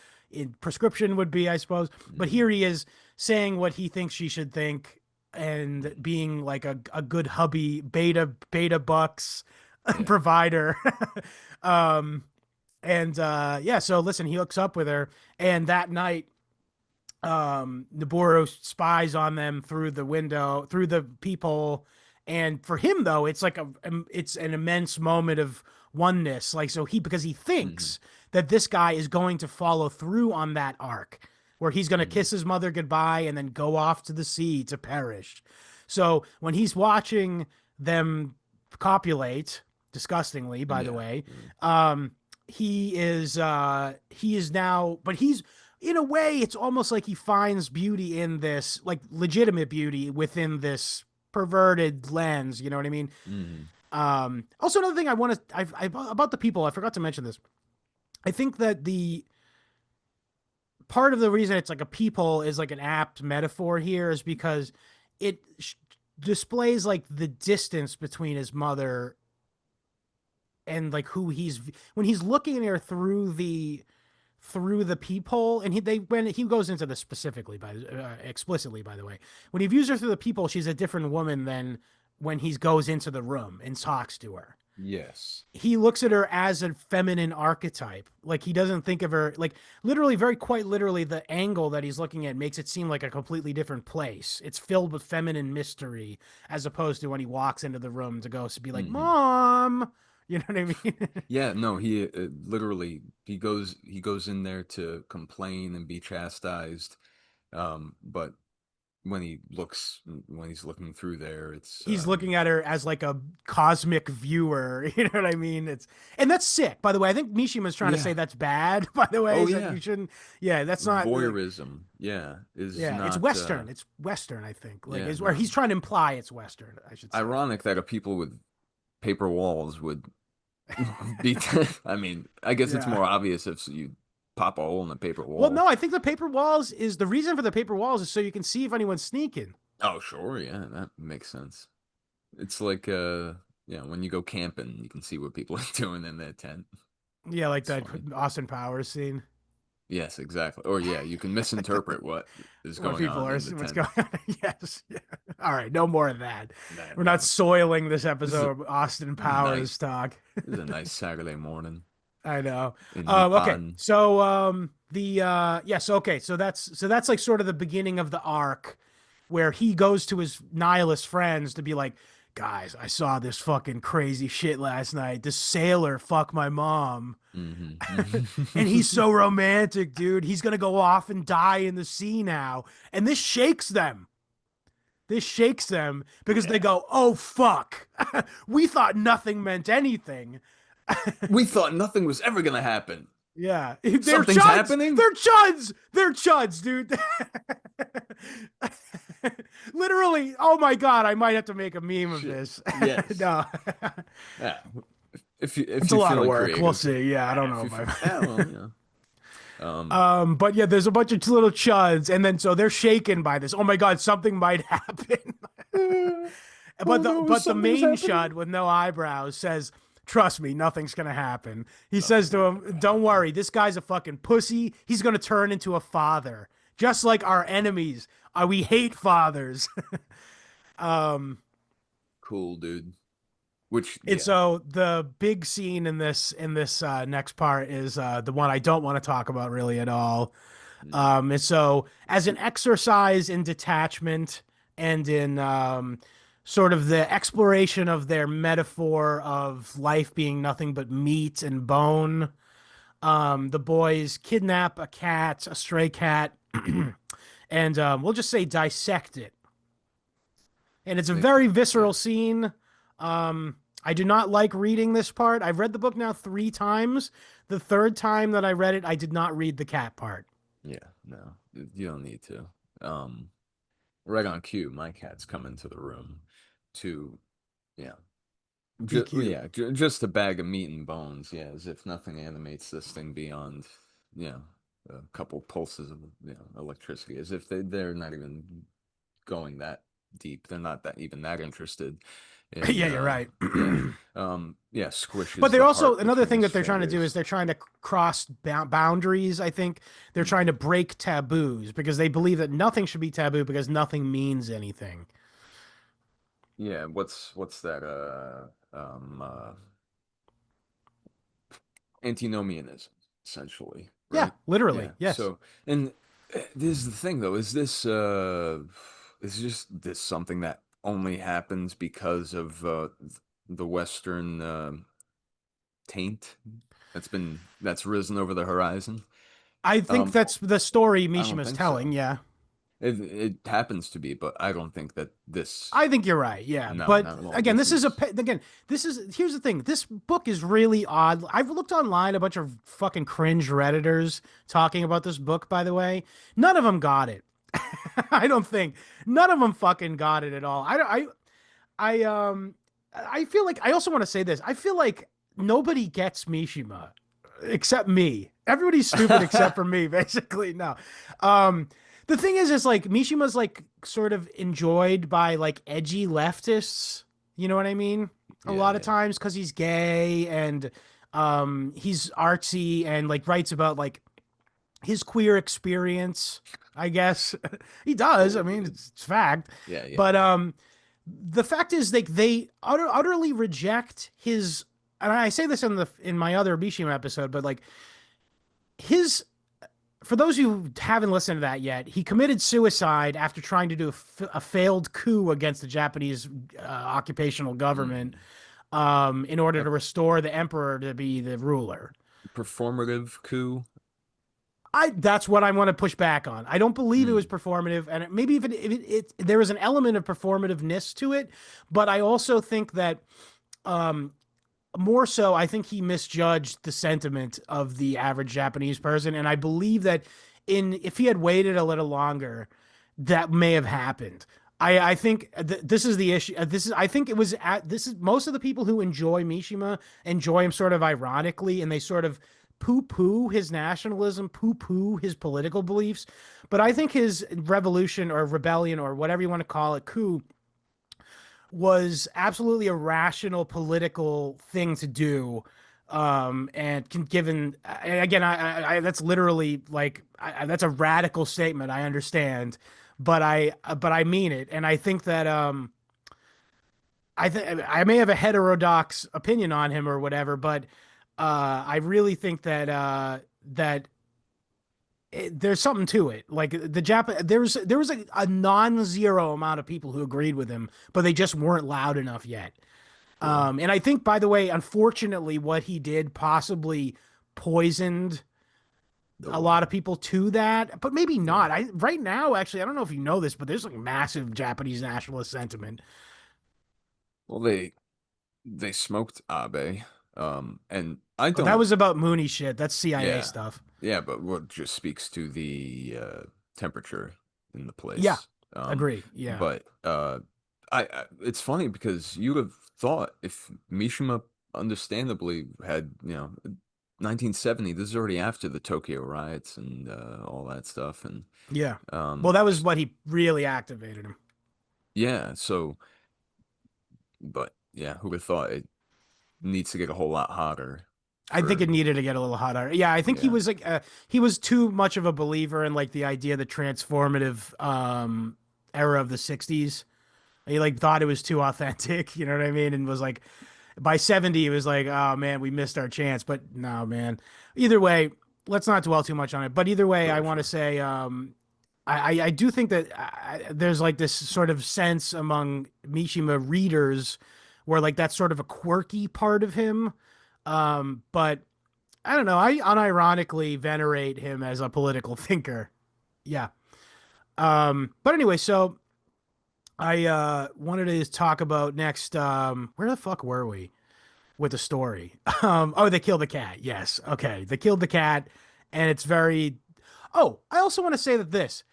prescription would be, I suppose. But Hmm. here he is saying what he thinks she should think and being like a good hubby, beta bucks Yeah. provider. um and yeah, so listen, he hooks up with her, and that night Noboru spies on them through the window, through the peephole. And for him though, it's like it's an immense moment of oneness. Like, so because he Hmm. thinks that this guy is going to follow through on that arc where he's going to Hmm. kiss his mother goodbye and then go off to the sea to perish. So when he's watching them copulate, disgustingly, by the Yeah. way, Yeah. um, he is now, but he's in a way, it's almost like he finds beauty in this, like legitimate beauty within this perverted lens. You know what I mean? Hmm. Also, another thing I want to, about the people, I forgot to mention this. I think that the part of the reason it's like a peephole is like an apt metaphor here is because it displays like the distance between his mother and like who he's when he's looking at her through the peephole, and when he goes into this specifically by explicitly, by the way, when he views her through the peephole, she's a different woman than when he goes into the room and talks to her. Yes. He looks at her as a feminine archetype. Like, he doesn't think of her like literally, very quite literally, the angle that he's looking at makes it seem like a completely different place. It's filled with feminine mystery as opposed to when he walks into the room to go to be like, Hmm. "Mom," you know what I mean? Yeah, no, he literally he goes in there to complain and be chastised. But when he's looking through there, it's He's looking at her as like a cosmic viewer. You know what I mean? And that's sick. By the way, I think Mishima's trying to say yeah. that's bad. By the way, Oh is that yeah. you shouldn't. Yeah, that's not like. Voyeurism, yeah, is Yeah, it's not Western. It's Western, I think. Like, yeah, or no. he's trying to imply it's Western, I should say. Ironic that a people with paper walls would be I mean, I guess it's Yeah. more obvious if you pop a hole in the paper Well, no, wall. I think the paper walls is the reason for the paper walls is so you can see if anyone's sneaking. Oh, sure, yeah, that makes sense. It's like when you go camping, you can see what people are doing in their tent. Yeah, like It's that funny. Austin Powers scene. Yes, exactly. Or yeah, you can misinterpret what is What going people on are, in the what's tent. going on. Yes. Yeah. All right. No more of that. Nah, We're not no. soiling this This is a episode of Austin this is nice. Powers talk. This is a nice Saturday morning I know. in Okay. Nippon. So the yeah, so okay, so that's like sort of the beginning of the arc where he goes to his nihilist friends to be like, guys, I saw this fucking crazy shit last night. This sailor fuck my mom. And he's Hmm. so romantic, dude. He's gonna go off and die in the sea now. And this shakes them. This shakes them because they Yeah. go, oh fuck. We thought nothing meant anything. We thought nothing was ever gonna happen. Yeah, they're Something's chuds. happening? They're chuds. They're chuds, dude. Literally, oh my God, I might have to make a meme of Shit. this. Yes. No. Yeah. If It's a you're lot of feeling work. We'll creative. see. Yeah, I don't If know you if feel, I. yeah, well, But yeah, there's a bunch of little chuds, and then so they're shaken by this. Oh my God, something might happen. oh no, But the something's main happening. chud with no eyebrows says, "Trust me, nothing's gonna happen." He says Nothing's to ever him, gonna "Don't happen. worry, this guy's a fucking pussy. He's gonna turn into a father, just like our enemies. We hate fathers." Cool, dude. Which, And yeah. so the big scene in this next part is the one I don't want to talk about really at all. Mm, And so as an exercise in detachment and in sort of the exploration of their metaphor of life being nothing but meat and bone, the boys kidnap a cat, a stray cat, and we'll just say dissect it. And it's a very yeah. visceral scene. I do not like reading this part. I've read the book now 3 times. The third time that I read it, I did not read the cat part. Yeah, no. You don't need to. Um, right on cue, my cat's come into the room to, yeah. Be cute. Just a bag of meat and bones. Yeah, as if nothing animates this thing beyond, you know, a couple pulses of, electricity. As if they're not even going that deep. They're not that even that interested in, Yeah, you're right. yeah, But squishes they the also heart another between thing his that they're trying to do is fingers. they're trying to cross boundaries. I think they're Mm. trying to break taboos because they believe that nothing should be taboo because nothing means anything. Yeah, what's that? Antinomianism, essentially, Yeah, right? Yeah. literally. Yes. So, and this is the thing, though. Is just this something that only happens because of the Western taint that's risen over the horizon? I think Um, that's the story I don't Mishima's think telling. so. Yeah. It happens to be, but I don't think that this. I think you're right. Yeah, No, but not at all. again, This this is a is. again. This is here's the thing. This book is really odd. I've looked online a bunch of fucking cringe redditors talking about this book. By the way, none of them got it. I don't think none of them fucking got it at all. I feel like I also want to say this. I feel like nobody gets Mishima except me. Everybody's stupid except for me, basically. No. Um, the thing is like Mishima's like sort of enjoyed by like edgy leftists. You know what I mean? A Yeah, lot of yeah. times because he's gay and he's artsy and like writes about like his queer experience, I guess. He does. I Cool, mean, dude. it's fact. Yeah, yeah, But yeah. the fact is like they utterly reject his, and I say this in my other Mishima episode, but like his, for those who haven't listened to that yet, he committed suicide after trying to do a failed coup against the Japanese occupational government Mm. in order A to restore the emperor to be the ruler. performative coup. That's what I want to push back on. I don't believe it was Mm. performative, and maybe there was an element of performativeness to it, but I also think that um, more so, I think he misjudged the sentiment of the average Japanese person, and I believe that in if he had waited a little longer, that may have happened. I think this is the issue. This is I think it was at this is most of the people who enjoy Mishima enjoy him sort of ironically, and they sort of poo-poo his nationalism, poo-poo his political beliefs. But I think his revolution or rebellion or whatever you want to call it, coup, was absolutely a rational political thing to do. And given, and again, that's literally like, that's a radical statement. I understand, but I mean it. And I think that, I think I may have a heterodox opinion on him or whatever, but, I really think that, there's something to it. Like there was a non-zero amount of people who agreed with him, but they just weren't loud enough yet. Sure. And I think, by the way, unfortunately, what he did possibly poisoned a Oh, lot of people to that, but maybe yeah. not. I right now, actually, I don't know if you know this, but there's like massive Japanese nationalist sentiment. Well, they smoked Abe, and I Oh, that don't. was about Mooney shit. That's CIA Yeah, stuff. yeah, but what just speaks to the temperature in the Yeah, place. Agree. Yeah. But it's funny because you would have thought if Mishima understandably had, 1970, this is already after the Tokyo riots and all that stuff. And Yeah. Well, that was what he really activated him. yeah, so, but yeah, who would have thought it needs to get a whole lot hotter I think for, it needed to get a little hotter. Yeah, I think he yeah, was like he was too much of a believer in like the idea of the transformative era of the 60s. He like thought it was too authentic, you know what I mean? And was like by 70 he was like, "Oh man, we missed our chance." But no, man. Either way, let's not dwell too much on it. But either way, I sure, want to sure. say I do think that there's like this sort of sense among Mishima readers where like that's sort of a quirky part of him. But I don't know. I unironically venerate him as a political thinker. Yeah. But anyway, so I wanted to talk about next. Where the fuck were we with the story? Oh, they killed the cat. Yes. Okay. They killed the cat, and it's very. Oh, I also want to say that this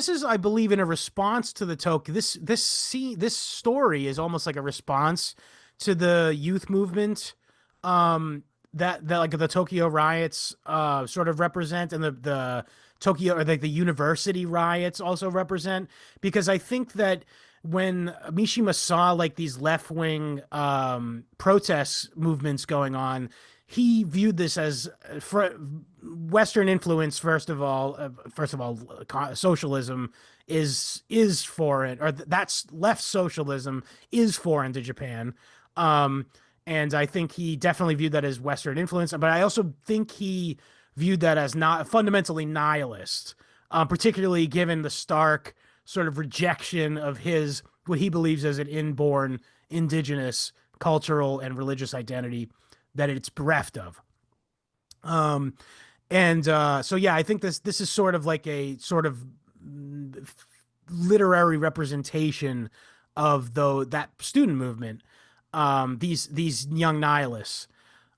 is, I believe, in a response to the Tokyo. This story is almost like a response to the youth movement. That like the Tokyo riots sort of represent, and the Tokyo or like the university riots also represent, because I think that when Mishima saw like these left wing protest movements going on, he viewed this as Western influence. First of all, socialism is foreign, or that's left socialism is foreign to Japan. Um, and I think he definitely viewed that as Western influence. But I also think he viewed that as not fundamentally nihilist, particularly given the stark sort of rejection of his what he believes as an inborn indigenous cultural and religious identity that it's bereft of. Um, and so yeah, I think this is sort of like a sort of literary representation of that student movement. These young nihilists.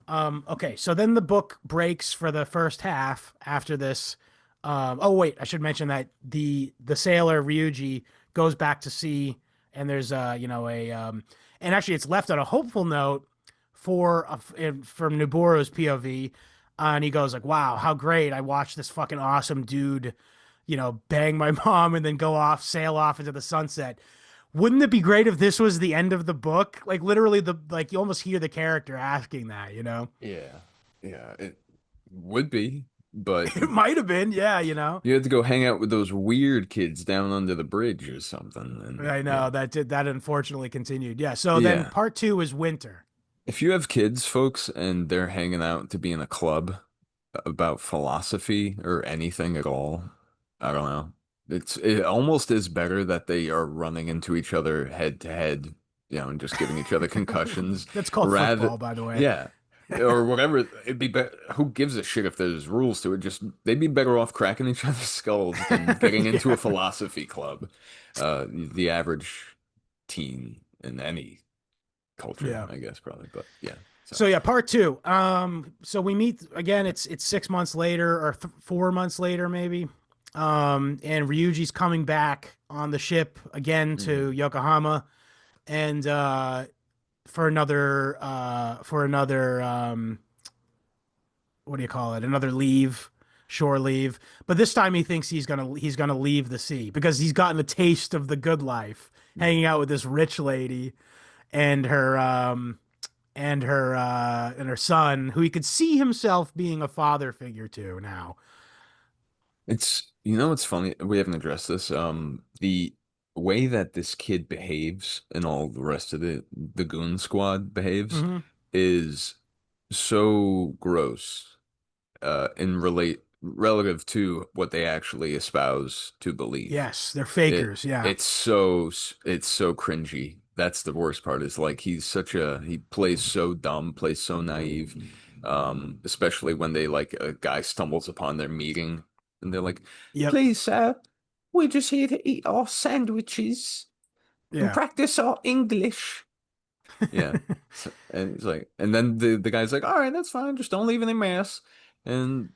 Okay, so then the book breaks for the first half after this. Oh wait, I should mention that the sailor Ryuji goes back to sea, and there's and actually it's left on a hopeful note from Noburu's POV, and he goes like, "Wow, how great! I watched this fucking awesome dude, bang my mom and then go off, sail off into the sunset." Wouldn't it be great if this was the end of the book? Like literally you almost hear the character asking that, you know? Yeah, yeah, it would be, but It might have been, yeah, you know. you had to go hang out with those weird kids down under the bridge or something. And I yeah, know that unfortunately continued. Yeah. So then yeah. part two is winter. If you have kids, folks, and they're hanging out to be in a club about philosophy or anything at all, I don't know. It almost is better that they are running into each other head to head, and just giving each other concussions That's called rather, football, by the way. yeah, or whatever. It'd be better. Who gives a shit if there's rules to it? Just they'd be better off cracking each other's skulls than getting into a Yeah. philosophy club. The average teen in any culture, Yeah. I guess, probably. But yeah, so So yeah, part two. So we meet again. It's 6 months later or 4 months later, maybe. And Ryuji's coming back on the ship again mhm. to Yokohama, and for another what do you call it? Another leave, shore leave. But this time he thinks he's gonna leave the sea because he's gotten a taste of the good life, hanging out with this rich lady and her son, who he could see himself being a father figure to now. It's funny, we haven't addressed this. The way that this kid behaves and all the rest of the goon squad behaves Hmm. is so gross, in relative to what they actually espouse to believe. Yes, they're It fakers. Yeah. it's so cringy. That's the worst part, is like he plays so dumb, plays so naive. Especially when they like a guy stumbles upon their meeting and they're like, Yep. "Please, sir, we're just here to eat our sandwiches and Yeah. practice our English." Yeah. And he's like, and then the guy's like, "All right, that's fine. Just don't leave any mess." And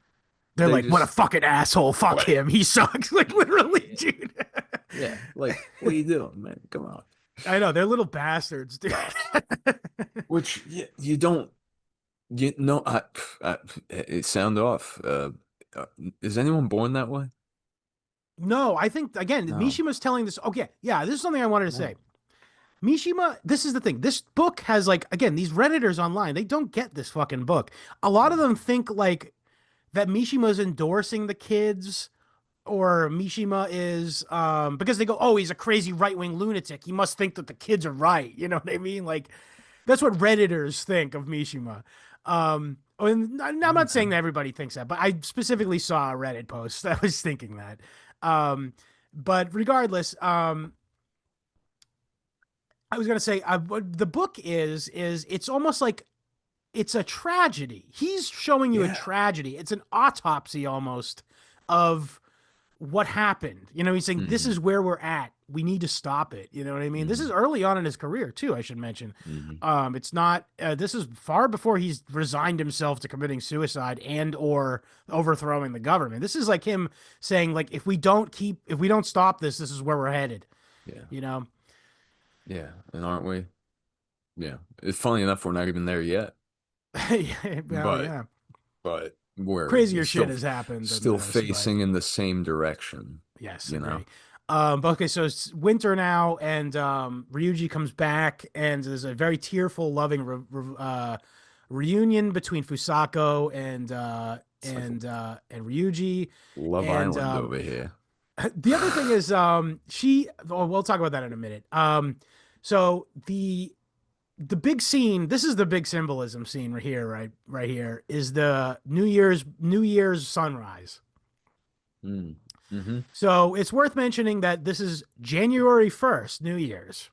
They're they like, what a just fucking asshole. Fuck what? him. He sucks. Like literally, dude. Yeah, like what are you doing, man? Come on. I know they're little bastards, dude. Which you don't you know I it sound off. Uh, is anyone born that way? No, I think again, No, Mishima's telling this. Okay, yeah, this is something I wanted to say. no. Mishima, this is the thing. This book has like again, these redditors online, they don't get this fucking book. A lot of them think like that Mishima's endorsing the kids or Mishima is because they go, "Oh, he's a crazy right-wing lunatic. He must think that the kids are right." You know what I mean? Like that's what redditors think of Mishima. And I'm not Okay. saying that everybody thinks that, but I specifically saw a Reddit post that was thinking that. Um, but regardless, I was gonna say what the book is it's almost like it's a tragedy. He's showing you a Yeah. tragedy. It's an autopsy almost of what happened. You know, he's saying this Hmm. is where we're at. We need to stop it. You know what I mean? This is Hmm. early on in his career too. I should mention. Hmm. It's not. This is far before he's resigned himself to committing suicide and or overthrowing the government. This is like him saying, like, if we don't stop this, this is where we're headed. Yeah. You know? Yeah. And aren't we? Yeah. It's funny enough we're not even there yet. Well, But yeah. we're Crazier shit still has happened than still this, but facing in the same direction, yes, you know? agree. But okay, so it's winter now, and Ryuji comes back, and there's a very tearful, loving reunion between Fusako It's like and Ryuji. Love And Island over here. the other thing is, she. Oh, we'll talk about that in a minute. So the big scene. This is the big symbolism scene right here, right here is the New Year's sunrise. Mm. Hmm. So it's worth mentioning that this is January 1st, New Year's,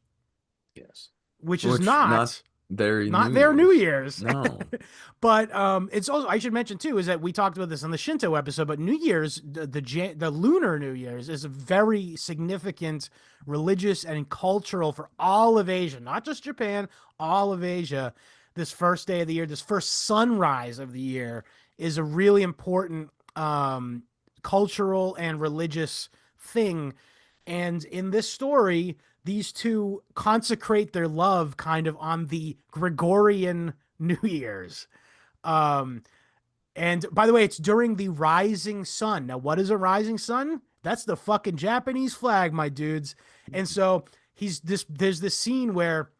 Yes. which is Which not very not New their New Year's. Year's. No. But it's also I should mention too is that we talked about this on the Shinto episode, but New Year's, the lunar New Year's is a very significant religious and cultural for all of Asia, not just Japan, all of Asia. This first day of the year, this first sunrise of the year is a really important cultural and religious thing. And in this story, these two consecrate their love kind of on the Gregorian New Year's. Um, and by the way, it's during the rising sun. Now, what is a rising sun? That's the fucking Japanese flag, my dudes. And so there's this scene where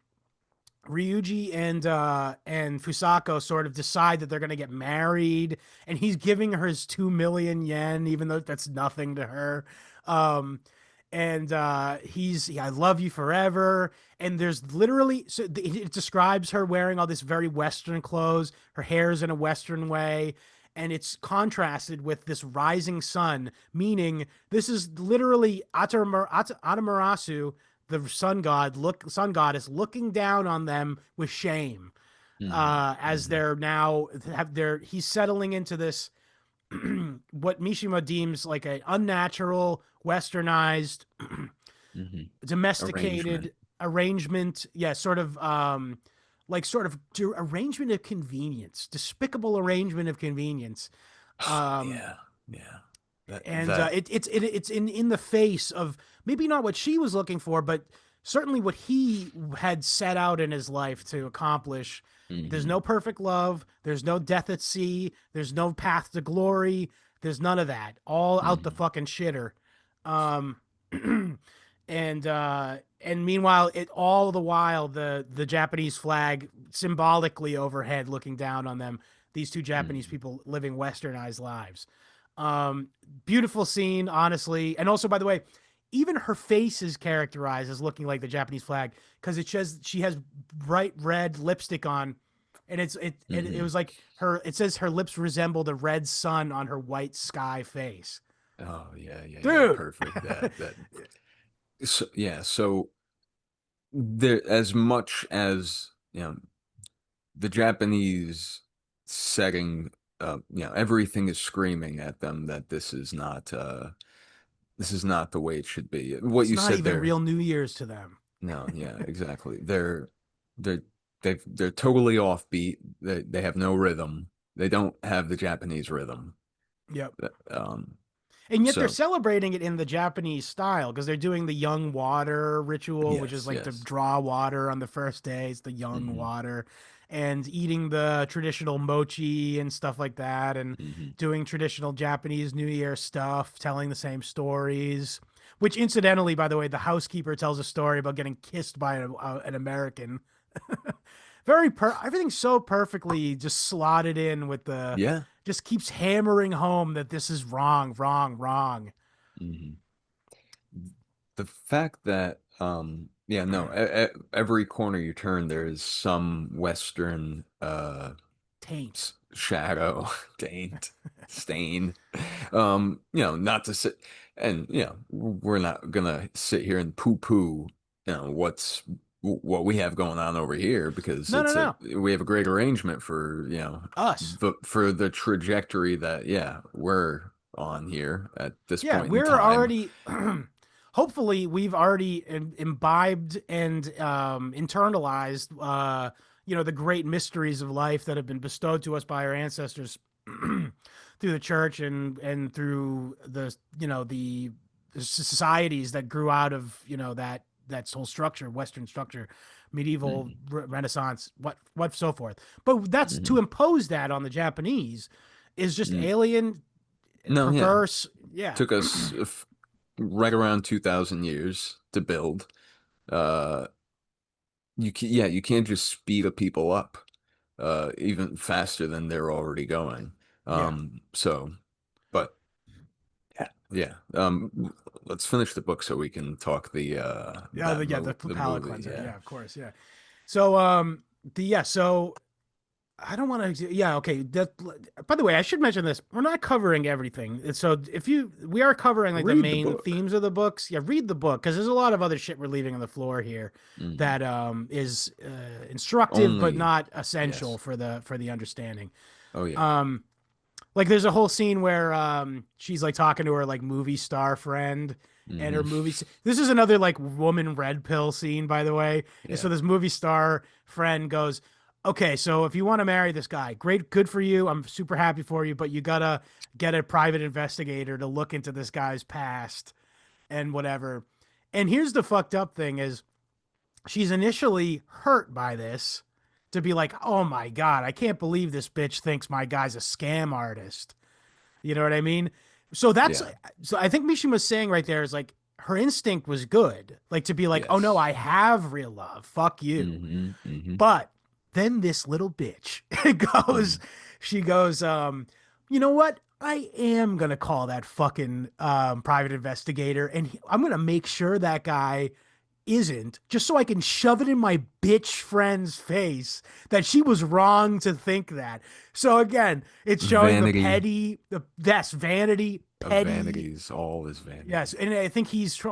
Ryuji and Fusako sort of decide that they're gonna get married, and he's giving her his 2 million yen, even though that's nothing to her. Um, and I love you forever. And there's literally it describes her wearing all this very Western clothes. Her hair's in a Western way, and it's contrasted with this rising sun, meaning this is literally Atamarasu, the sun god is looking down on them with shame Hmm. as Hmm. they're now have their he's settling into this what Mishima deems like an unnatural, westernized, Hmm. Arrangement. domesticated arrangement. Yeah, sort of arrangement of convenience, despicable arrangement of convenience. Um, Yeah. Yeah. That and that it's in the face of maybe not what she was looking for, but certainly what he had set out in his life to accomplish. There's hmm. no perfect love. There's no death at sea. There's no path to glory. There's none of that. All out the Hmm. fucking shitter. Um, and meanwhile, it all the while the Japanese flag symbolically overhead, looking down on them. These two Japanese Hmm. people living westernized lives. Um, Beautiful scene, honestly. And also, by the way, even her face is characterized as looking like the Japanese flag because it says she has bright red lipstick on, and it Hmm. was like her. It says her lips resemble the red sun on her white sky face. Oh yeah, yeah, yeah. Dude, Perfect. That so yeah, so there as much as the Japanese setting everything is screaming at them that this is not the way it should be. What it's you not said even there. real New Year's to them. No, yeah, exactly. They're they're totally offbeat. They have no rhythm. They don't have the Japanese rhythm. Yep. Um And yet they're So, celebrating it in the Japanese style because they're doing the young water ritual, which is yes, like to yes. draw water on the first day. It's the young Hmm. water, and eating the traditional mochi and stuff like that, and Hmm. doing traditional Japanese New Year stuff, telling the same stories. Which, incidentally, by the way, the housekeeper tells a story about getting kissed by an American. Everything's so perfectly just slotted in with the Yeah. just keeps hammering home that this is wrong, wrong, wrong. Hmm. The fact that, yeah, no, every corner you turn, there is some Western Taint. shadow, taint, stain. Not to sit, and we're not gonna sit here and poo-poo, what we have going on over here, because No, no, no. we have a great arrangement for, Us. for the trajectory that, yeah, we're on here at this Yeah, point in we're time. already hopefully we've already imbibed and internalized the great mysteries of life that have been bestowed to us by our ancestors through the church and through the societies that grew out of that whole structure, Western structure, medieval, Hmm. Renaissance, what so forth. But that's to Hmm. impose that on the Japanese is just alien, No, yeah, perverse. Yeah, took us right around 2,000 years to build. Uh, yeah, you can't just speed a people up, even faster than they're already going. yeah. So, but yeah, yeah. Let's finish the book so we can talk Yeah, the the palate movie. cleanser. Yeah. Yeah, of course. Yeah. So so I don't want to. Yeah, okay. That. By the way, I should mention this. We're not covering everything. So if we are covering like the Read the main book. themes of the books. Yeah, read the book because there's a lot of other shit we're leaving on the floor here Hmm. that is instructive but Only, not essential yes. for the understanding. Oh yeah. Um, like there's a whole scene where she's like talking to her like movie star friend and Hmm. her movies. This is another like woman red pill scene, by the way. And so Yeah. this movie star friend goes, okay, so if you want to marry this guy, great, good for you. I'm super happy for you, but you gotta get a private investigator to look into this guy's past and whatever. And here's the fucked up thing is she's initially hurt by this to be like, oh my God, I can't believe this bitch thinks my guy's a scam artist. You know what I mean? So that's Yeah. so I think Mishima's saying right there is like her instinct was good, like to be like, oh no, Yes. I have real love. Fuck you. Hmm. Hmm. But then this little bitch goes, Hmm. she goes, you know what? I am gonna call that fucking private investigator, and I'm gonna make sure that guy isn't, just so I can shove it in my bitch friend's face that she was wrong to think that. So again, it's showing the Vanity petty, the that's vanity, of petty. vanities, all is Yes, vanity. and I think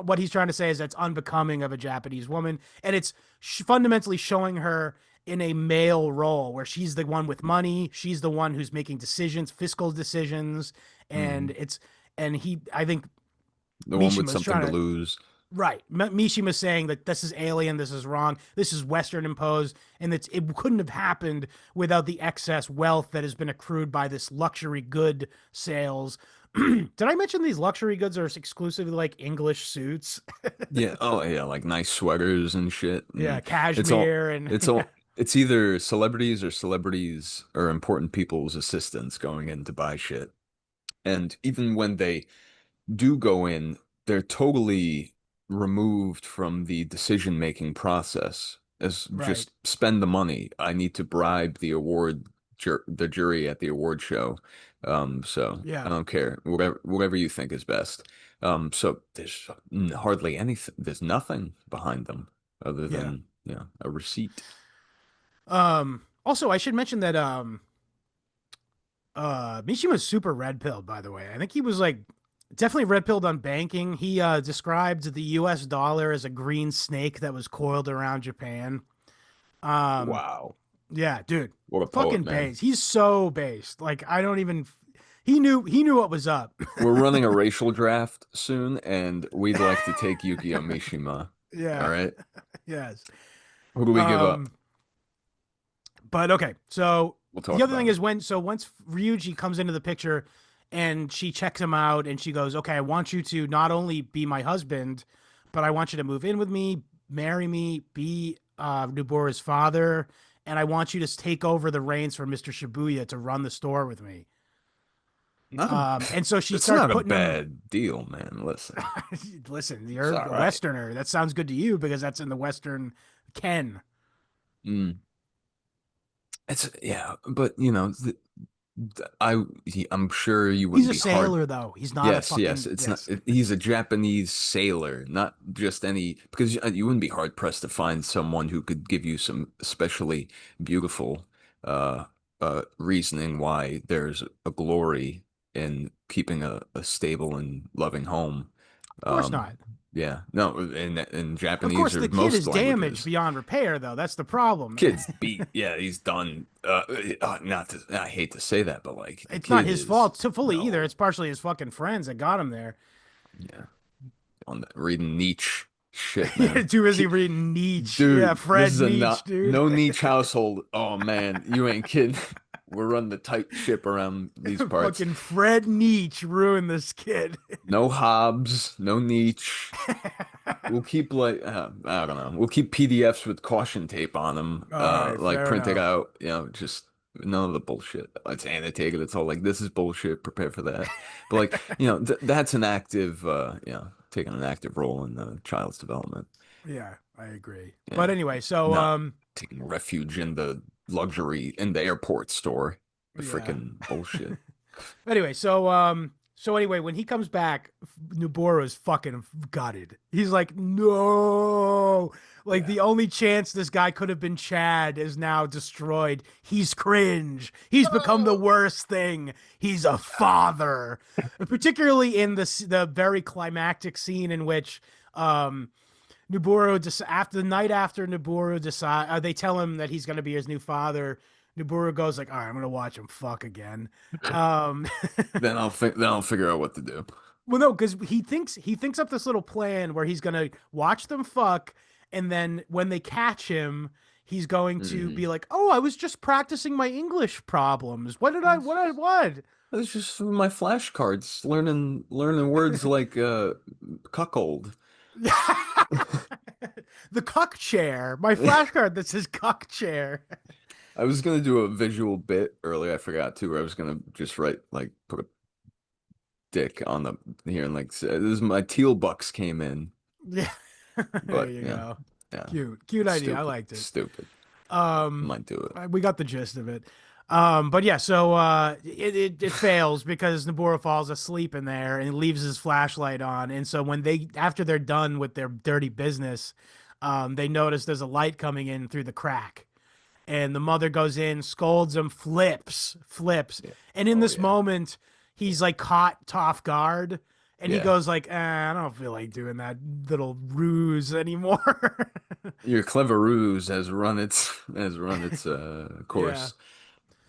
what he's trying to say is that's unbecoming of a Japanese woman, and it's fundamentally showing her in a male role where she's the one with money, she's the one who's making decisions, fiscal decisions, and Hmm. it's and he, I think The one with Mishima's something trying to to. lose. Right. Mishima saying that this is alien, this is wrong, this is Western imposed, and that it couldn't have happened without the excess wealth that has been accrued by this luxury good sales. Did I mention these luxury goods are exclusively like English suits? Yeah. Oh, yeah. Like nice sweaters and shit. Yeah, And it's all, cashmere and it's yeah, all, it's either celebrities or important people's assistants going in to buy shit. And even when they do go in, they're totally removed from the decision-making process. As right. just spend the money. I need to bribe the jury at the award show. So I Yeah. don't care. Whatever you think is best. So there's hardly anything. There's nothing behind them other Yeah. than, a receipt. Also I should mention that Mishima's super red pilled, by the way. I think he was like definitely red pilled on banking. He described the US dollar as a green snake that was coiled around Japan. Um, Wow. yeah, dude. What a poet, Fucking man. based. He's so based. Like I don't even he knew what was up. We're running a racial draft soon, and we'd like to take Yukio Mishima. All Yeah. right. Yes. Who do we give up? Um, but okay. So We'll the talk other thing about it. is once Ryuji comes into the picture And she checks him out and she goes, okay, I want you to not only be my husband, but I want you to move in with me, marry me, be Nobura's father, and I want you to take over the reins from Mr. Shibuya to run the store with me. Not a, And so she it's starts not a putting him. bad deal, man. Listen, Listen, it's you're all a right. Westerner. That sounds good to you because that's in the Western Ken. Mm. It's yeah, but I'm sure you He's wouldn't a be hard. sailor, though. He's not a Yes, yes. fucking It's not. yes. He's a Japanese sailor, not just any. Because you wouldn't be hard pressed to find someone who could give you some especially beautiful uh, reasoning why there's a glory in keeping a stable and loving home. Of course Um, not. yeah, no, in Of Japanese course, or the kid most is damaged languages. beyond repair, though. That's the problem. Kid's beat. Yeah, he's done. Not to. I hate to say that, but like the It's not kid his is fault fully either. no. It's partially his fucking friends that got him there. Yeah, on the, reading Nietzsche shit, man. Too busy reading Nietzsche. Yeah, Dude, this Fred is a Nietzsche, not dude. no Nietzsche household. Oh man, you ain't kidding. We're running the tight ship around these parts. Fucking Fred Nietzsche ruined this kid. No Hobbes, no Nietzsche. We'll keep like I don't know. We'll keep PDFs with caution tape on them, All right, like fair printed enough. out. Just none of the bullshit. It's annotated. It's all like this is bullshit. Prepare for that. But like th that's an active, taking an active role in the child's development. Yeah, I agree. Yeah, But anyway, so not taking refuge in the luxury in the airport store. The yeah. freaking bullshit. Anyway, so anyway, when he comes back, Noboru is fucking gutted. He's like, no, like Yeah. the only chance this guy could have been Chad is now destroyed. He's cringe. He's become the worst thing. He's a father, particularly in the very climactic scene in which Noboru just after the night after Noboru decide they tell him that he's going to be his new father. Noboru goes like, "All right, I'm gonna watch him fuck again." Um, Then I'll figure out what to do. well, no, because he thinks up this little plan where he's gonna watch them fuck, and then when they catch him, he's going to Hmm. be like, "Oh, I was just practicing my English problems. What did I? What? I, what?" It's just my flashcards, learning words like cuckold. The cuck chair. My flashcard that says cuck chair. I was gonna do a visual bit earlier, I forgot to, where I was gonna just write like put a dick on the here and like say, this is my teal bucks came in. Yeah, there But you yeah, go. yeah. Cute idea. I Stupid. liked it. Stupid. Um, Might do it. we got the gist of it. But yeah, so it fails because Noboru falls asleep in there and leaves his flashlight on. And so when they after they're done with their dirty business, they notice there's a light coming in through the crack. And the mother goes in, scolds him, flips. Yeah. And in Oh this yeah. moment, he's like caught off guard. And he Yeah. goes like, I don't feel like doing that little ruse anymore. Your clever ruse has run its Yeah. course.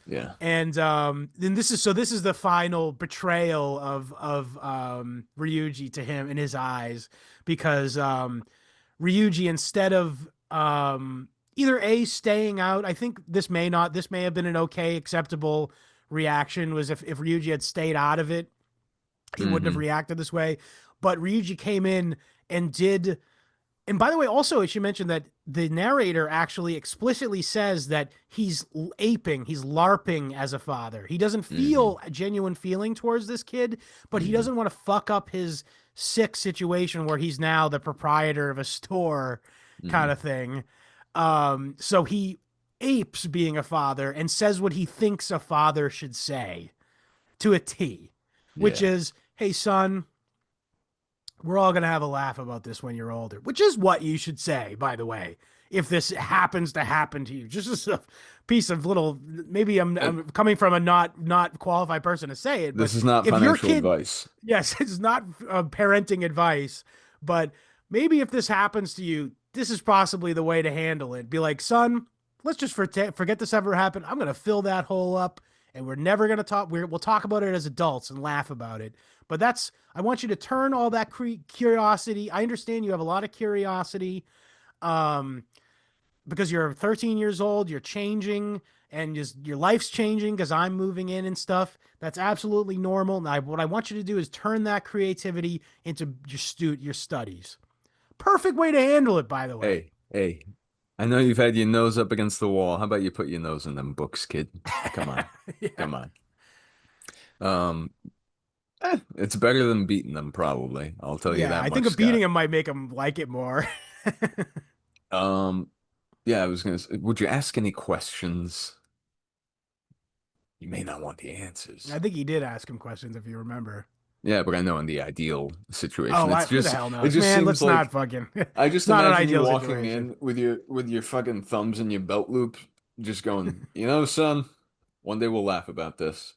Yeah. And then this is the final betrayal of Ryuji to him in his eyes because Ryuji instead of either A staying out, I think this may have been an okay acceptable reaction was if Ryuji had stayed out of it, he wouldn't have Hmm. reacted this way. But Ryuji came in and did. And by the way, also, I should mention that the narrator actually explicitly says that he's aping, he's LARPing as a father. He doesn't Hmm. feel a genuine feeling towards this kid, but he Hmm. doesn't want to fuck up his sick situation where he's now the proprietor of a store kind Hmm. of thing. So he apes being a father and says what he thinks a father should say to a T, which Yeah. is, hey, son, we're all going to have a laugh about this when you're older, which is what you should say, by the way, if this happens to happen to you. Just as a piece of little, maybe Uh, I'm coming from a not qualified person to say it, but this is not if your financial kid, advice. yes, it's not parenting advice, but maybe if this happens to you, this is possibly the way to handle it. Be like, son, let's just forget this ever happened. I'm going to fill that hole up and we're never going to talk. We'll talk about it as adults and laugh about it. But I want you to turn all that curiosity. I understand you have a lot of curiosity um, because you're 13 years old, you're changing, and just your life's changing because I'm moving in and stuff. That's absolutely normal. Now, what I want you to do is turn that creativity into your studies. Perfect way to handle it, by the way. Hey, I know you've had your nose up against the wall. How about you put your nose in them books, kid? Come on. Yeah. Come on. Um, it's better than beating them, probably. I'll tell you Yeah, that I think much, a beating Scott. him might make him like it more. Um, yeah, I was gonna say, would you ask any questions? You may not want the I answers. think he did ask him questions, if you remember. Yeah, but I know in the ideal situation, Oh, who the hell it knows, just man? seems Let's not like fucking. I It's just not an imagine you ideal walking situation. in with your fucking thumbs in your belt loop, just going, you know, son, one day we'll laugh about this,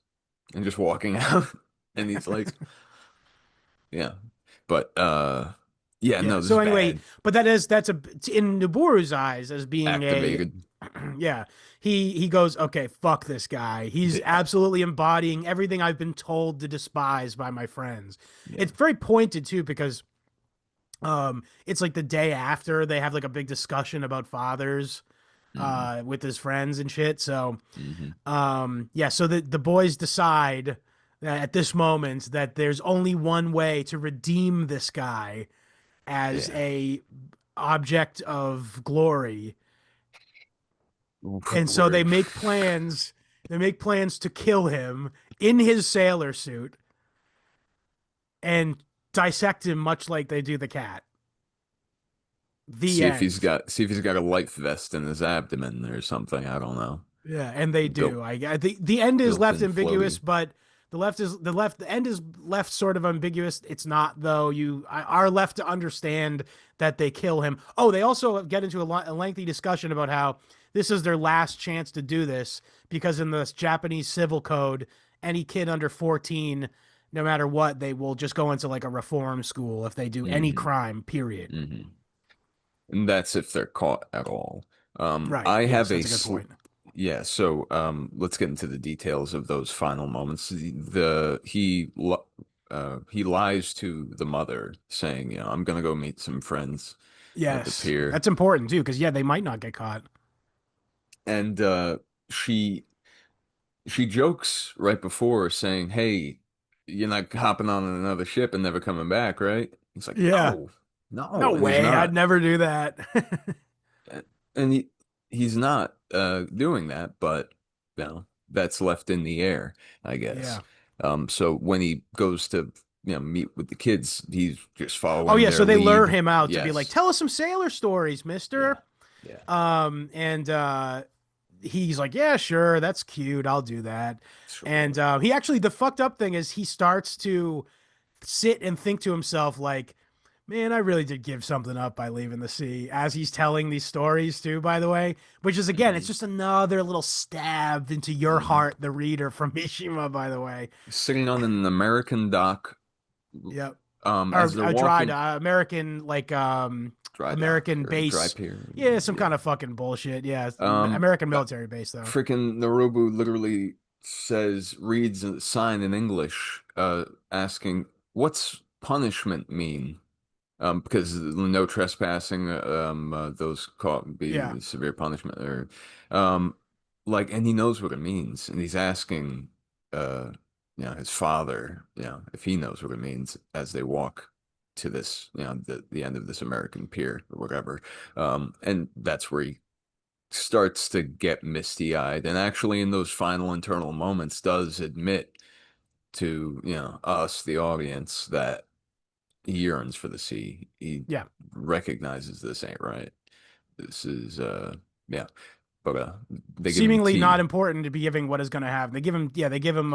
and just walking out. And he's like, yeah, but yeah, Yeah. no, this is So anyway, bad. but that's a in Noboru's eyes as being a Activated. yeah. He goes, okay, fuck this guy. He's Yeah, absolutely embodying everything I've been told to despise by my friends. yeah. It's very pointed too because it's like the day after they have like a big discussion about fathers Hmm. with his friends and shit. So Hmm. yeah, so the boys decide that at this moment that there's only one way to redeem this guy as Yeah. a object of glory. And so Word. they make plans to kill him in his sailor suit and dissect him much like they do the cat. The end. See if he's got a life vest in his abdomen or something. I don't know. Yeah, and they Built do. The end is left built-in ambiguous, floaty. but the end is left sort of ambiguous. It's not though. You are left to understand that they kill him. Oh, they also get into a lengthy discussion about how this is their last chance to do this because in the Japanese civil code, any kid under 14, no matter what, they will just go into like a reform school if they do any Hmm. crime. Period. Hmm. And that's if they're caught at all. Right. I Yes, have a that's a good sl point. Yeah, so let's get into the details of those final moments. He lies to the mother saying, you know, I'm gonna go meet some friends at the Yes, pier. that's important too because yeah, they might not get caught. And she she jokes right before saying, "Hey, you're not hopping on another ship and never coming back, right?" He's like, Yeah. "No, No no," and he's way. I'd not. never do that. And he's not doing that, but you know, that's left in the air, I guess. Yeah. So when he goes to, you know, meet with the kids, he's just Oh following yeah, their so they lure lead. him out to be like, Yes. "Tell us some sailor stories, Yeah. mister." Yeah. And he's like, "Yeah, sure. That's cute. I'll do that." And Sure. he actually the fucked up thing is he starts to sit and think to himself like, man, I really did give something up by leaving the sea as he's telling these stories too, by the way, which is again, it's Hmm. just another little stab into your Hmm. heart, the reader from Mishima, by the way. Sitting on an American dock, Yep. Or as they're a dry walking, dock, American dry dock American or dry base. pier. Yeah, some Yeah. kind of fucking bullshit. Yeah, Um, American military base though. Freaking Narobu literally reads a sign in English, asking, "What's punishment mean?" Because no trespassing, those caught Yeah. be severe punishment, or, um, like, and he knows what it means, and he's asking, uh, you know, his father, you know, if he knows what it means as they walk to this, you know, the end of this American pier or whatever, and that's where he starts to get misty-eyed and actually in those final internal moments does admit to, you know, us, the audience, that he yearns for the sea. He Yeah. recognizes this ain't right. This is yeah, but they give him Seemingly not tea. important to be giving what is going to happen. They give him yeah, they give him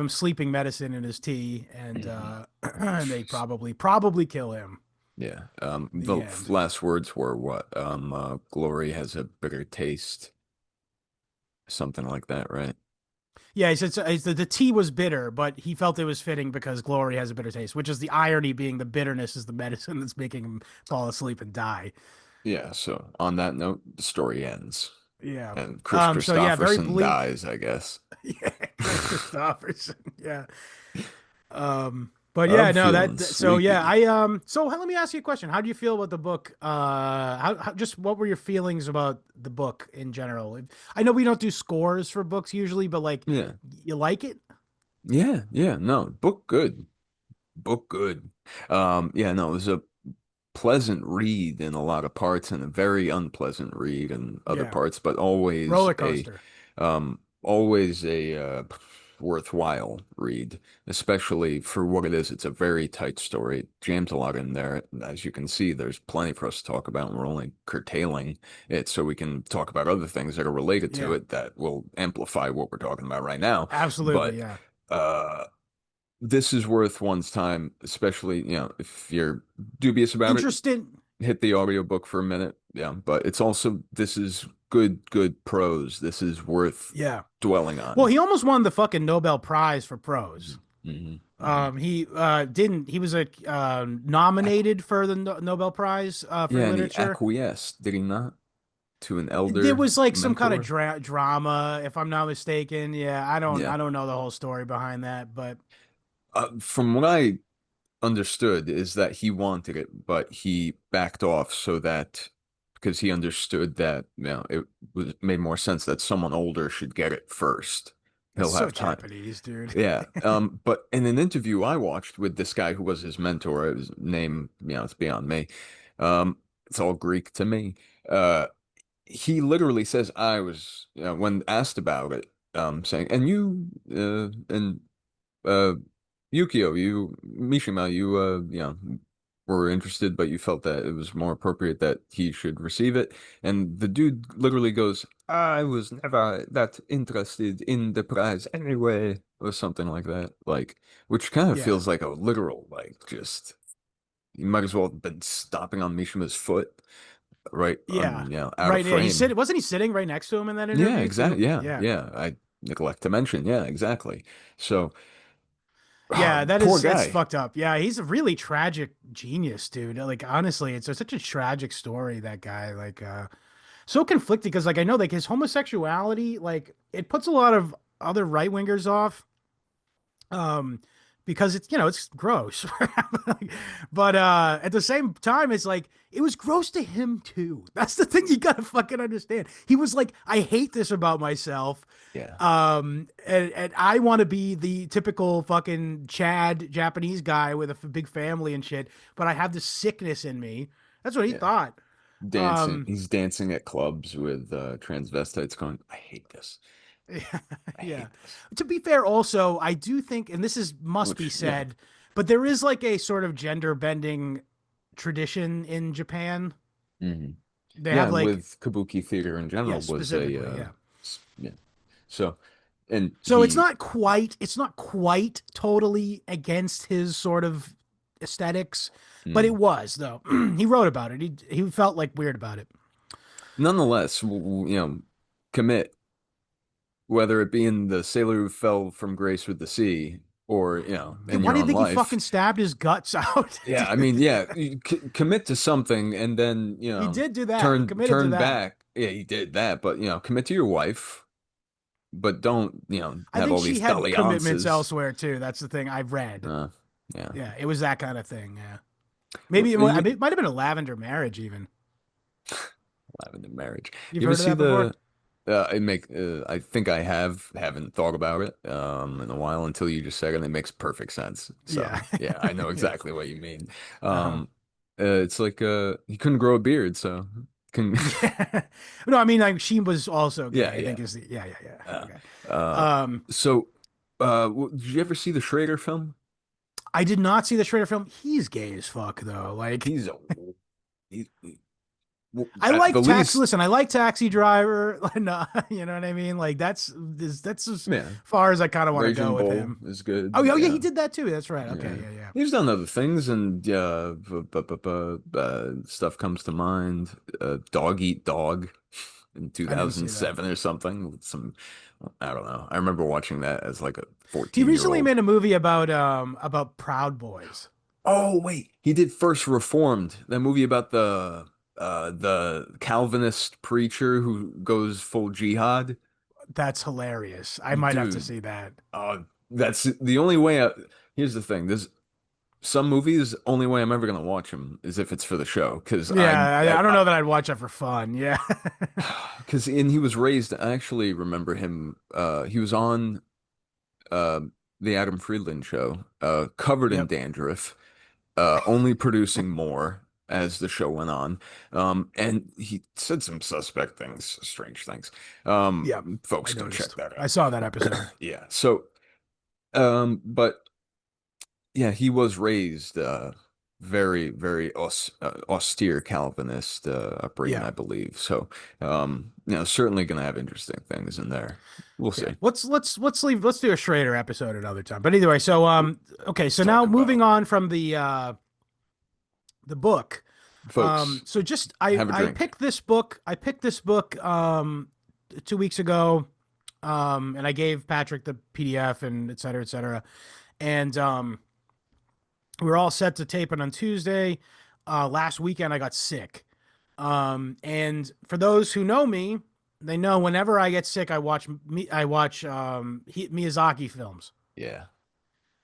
sleeping medicine in his tea and Hmm. and they probably kill him. Yeah. The The end. last words were what? Glory has a bitter taste, something like that, right? Yeah, he said the tea was bitter, but he felt it was fitting because glory has a bitter taste, which is the irony being the bitterness is the medicine that's making him fall asleep and die. Yeah, so on that note, the story ends. Yeah. And Chris So yeah, very Christopherson bleak. dies, I guess. Yeah, Chris Christopherson. Yeah. But yeah, I'm no, feeling so yeah, sleepy. so let me ask you a question. How do you feel about the book? How just what were your feelings about the book in general? I know we don't do scores for books usually, but like, Yeah. you like it? Yeah, yeah, no, book good. Book good. Yeah, no, it was a pleasant read in a lot of parts and a very unpleasant read in other Yeah, parts, but roller coaster. always a worthwhile read, especially for what it is. It's a very tight story. It jams a lot in there. As you can see, there's plenty for us to talk about, and we're only curtailing it so we can talk about other things that are related to Yeah, it that will amplify what we're talking about right now. absolutely. But Yeah, uh this is worth one's time, especially, if you're dubious about it, interesting. hit the audiobook for a minute. Yeah, but it's also this is good prose. This is worth Yeah. dwelling Well, on. he almost won the fucking Nobel Prize for prose. Hmm. He didn't. He was nominated for the Nobel Prize for Yeah, and he literature. acquiesced, did he not, to an There elder was like some kind of mentor? drama, if I'm not mistaken. Yeah, Yeah. I don't know the whole story behind that, but From what I understood is that he wanted it, but he backed off so that because he understood that, it was made more sense that someone older should get it first. that's He'll so have time. Japanese, dude. Yeah. But in an interview I watched with this guy who was his mentor, his name, it's beyond me. It's all Greek to me. He literally says I was, when asked about it, saying, and and uh Yukio, you Mishima, were interested, but you felt that it was more appropriate that he should receive it. And the dude literally goes, I was never that interested in the prize anyway, or something like that. Like, which kind of Yeah, feels like a literal, like, just you might as well have been stomping on Mishima's foot, right? yeah, Out of right. Yeah, frame. wasn't he sitting right next to him in that Yeah, interview too? exactly. Yeah, Yeah, yeah. I neglect to mention. Yeah, exactly. So, yeah. poor It's guy. fucked up. Yeah, he's a really tragic genius, dude. Like honestly, such a tragic story. That guy, like, so conflicted because like I know like his homosexuality, like it puts a lot of other right wingers off. um because it's it's gross. But at the same time it's like it was gross to him too. That's the thing you gotta fucking understand. He was like, I hate this about myself. Yeah. And I want to be the typical fucking Chad Japanese guy with a big family and shit, but I have this sickness in me. That's what he Yeah. thought. Dancing. He's dancing at clubs with transvestites going, I hate this. I Yeah. hate this. To be fair, also, I do think, and this is must be Which, yeah. said, but there is like a sort of gender bending tradition in Japan. Hmm. They Yeah, have like, with Kabuki theater in general yes, was specifically, yeah. yeah. So, and So it's not quite totally against his sort of aesthetics, but it mm. was though. He wrote about it. He felt like weird about it. Nonetheless, commit, whether it be in the sailor who fell from grace with the sea or, Yeah, in why your do you own think he life. fucking stabbed his guts out? Yeah, I Dude, mean, yeah, you commit to something and then, he did do that. He committed to turn that. back. Yeah, he did that, but commit to your wife, but don't, I have think all she these had commitments dalliances. elsewhere too. That's the thing I've read. Uh, yeah. Yeah, it was that kind of thing. Yeah, Well, maybe it might have been a lavender marriage even. lavender marriage. You've You ever heard of see that before? the I think I haven't thought about it in a while until you just said it, and it makes perfect sense. Yeah, So, yeah, I know yeah. exactly what you mean. Uh-huh. It's like he couldn't grow a beard, so can Yeah. No, I mean like she was also yeah, gay. I yeah. think is the yeah, yeah, yeah. Uh, Okay. uh, Um, so did you ever see the Schrader film? I did not see the Shredder film. He's gay as fuck though. Like He's a well, I at like the Taxi. least, Listen, I like Taxi Driver. No, you know what I mean? Like that's as yeah. far as I kind of want to go Raging with Bull him. is good. Oh, yeah, he Yeah. did that too. That's right. Okay, Yeah. yeah, yeah. He's done other things, and yeah, stuff comes to mind. Dog Eat Dog in I didn't see that. 2007 or something. With some, I don't know. I remember watching that as like a He 14-year recently old. made a movie about Proud Boys. Oh, wait. He did First Reformed, that movie about the Calvinist preacher who goes full jihad. That's hilarious. I might have to Dude, see that. uh, that's the only way. Here's the thing. some movies, only way I'm ever gonna watch them is if it's for the show, because Yeah, I don't know that I'd watch that for fun. Yeah. because and he was raised. I actually remember him. He was on uh the Adam Friedland show, covered in Yep. dandruff, only producing more as the show went on. And he said some suspect things, strange things. Yep. I Folks go check noticed. that I out. saw that episode. Yeah. So, but yeah, he was raised very, very austere Calvinist upbringing, Yeah. I believe. So, certainly gonna have interesting things in there. We'll Yeah. see. Let's do a Schrader episode another time. But either way, so okay, so now Talk moving about on from the book. folks. So just Have a I drink. picked this book. I picked this book 2 weeks ago. And I gave Patrick the PDF and et cetera, et cetera. And we were all set to tape it on Tuesday. Last weekend I got sick. And for those who know me, they know whenever I get sick, I watch Miyazaki films. Yeah.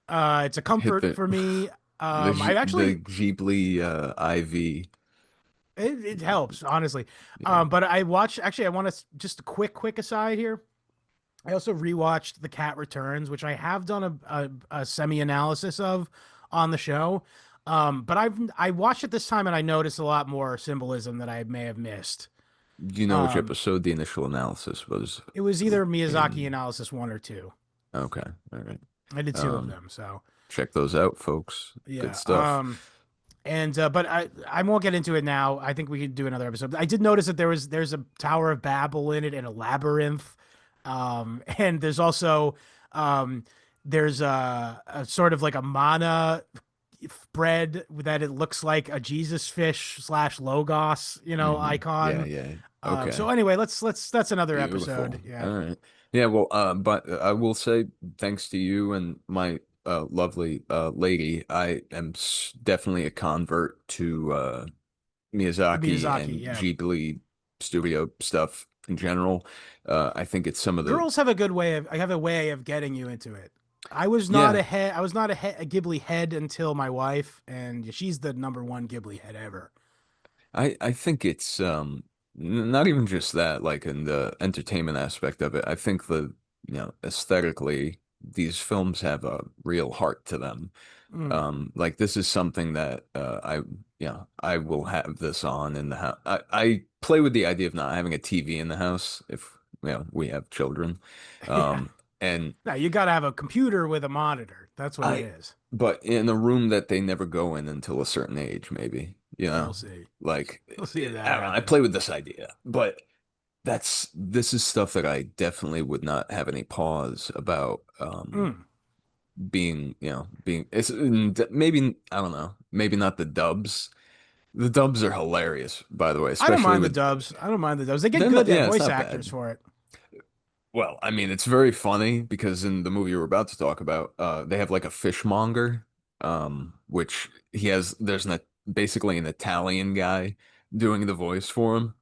It's a Hit comfort the for me. I the actually Ghibli IV. it helps honestly. Yeah. But I watch actually I want to just a quick aside here. I also rewatched The Cat Returns, which I have done a semi analysis of on the show. But I watched it this time and I noticed a lot more symbolism that I may have missed. Do you know which Um, episode the initial analysis was it was either Miyazaki in? analysis one or two. Okay. All right. I did two of Um, them, so check those out, folks. Good yeah. stuff. And but I won't get into it now. I think we could do another episode. I did notice that there's a Tower of Babel in it and a labyrinth. And there's also um there's a sort of like a mana bread that it looks like a Jesus fish slash logos, Yeah, icon. yeah. Okay. So anyway, let's that's another Beautiful. episode. Yeah. All right. Yeah, well, but I will say thanks to you and my lovely lady, I am definitely a convert to Miyazaki Miyazaki, and yeah. Ghibli studio stuff in general. I think it's some of the Girls have I have a way of getting you into it. yeah. I was not a Ghibli head until my wife, and she's the number one Ghibli head ever. I think it's not even just that, like in the entertainment aspect of it. I think aesthetically these films have a real heart to them. Mm. Like this is something that I will have this on in the house. I play with the idea of not having a TV in the house if we have children. Yeah. Um and Now you got to have a computer with a monitor. That's what it I is. but in a room that they never go in until a certain age, maybe, We'll see. like We'll see if I that don't know, I happens. play with this idea, but this is stuff that I definitely would not have any pause about Mm. being it's maybe I don't know, maybe not the dubs. The dubs are hilarious, by the way, I don't especially mind the with dubs. I don't mind the dubs. They get they're not, good yeah, it's voice not actors bad. for it. Well, I mean, it's very funny because in the movie we're about to talk about, they have like a fishmonger, which there's basically an Italian guy doing the voice for him.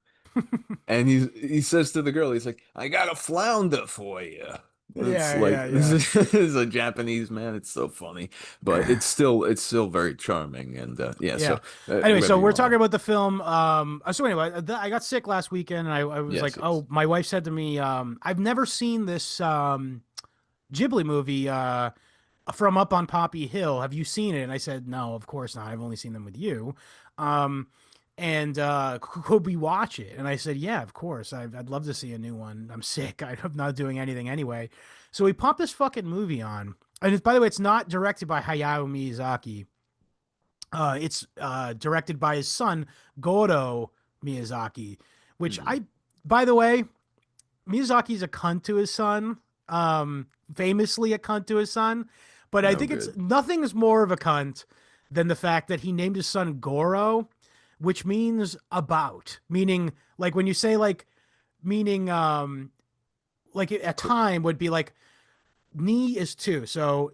And he says to the girl, he's like, "I got a flounder for you." And it's Yeah, like yeah, this yeah. is a Japanese man. It's so funny, but it's still very charming. And yeah, Yeah. so Anyway, whatever so you we're want talking to. about the film. So anyway, I got sick last weekend, and I was Yes, like, yes. oh, my wife said to me, I've never seen this Ghibli movie from Up on Poppy Hill. Have you seen it? And I said, no, of course not. I've only seen them with you. Um, and could we watch it? And I said, yeah, of course. I'd love to see a new one. I'm sick. I'm not doing anything anyway. So we popped this fucking movie on. And by the way, it's not directed by Hayao Miyazaki. It's directed by his son, Goro Miyazaki, which Hmm. by the way, Miyazaki's a cunt to his son, famously a cunt to his son. But I No think it's good. nothing's more of a cunt than the fact that he named his son Goro, which means about, meaning like when you say meaning like a Qu- time would be like ni is two. So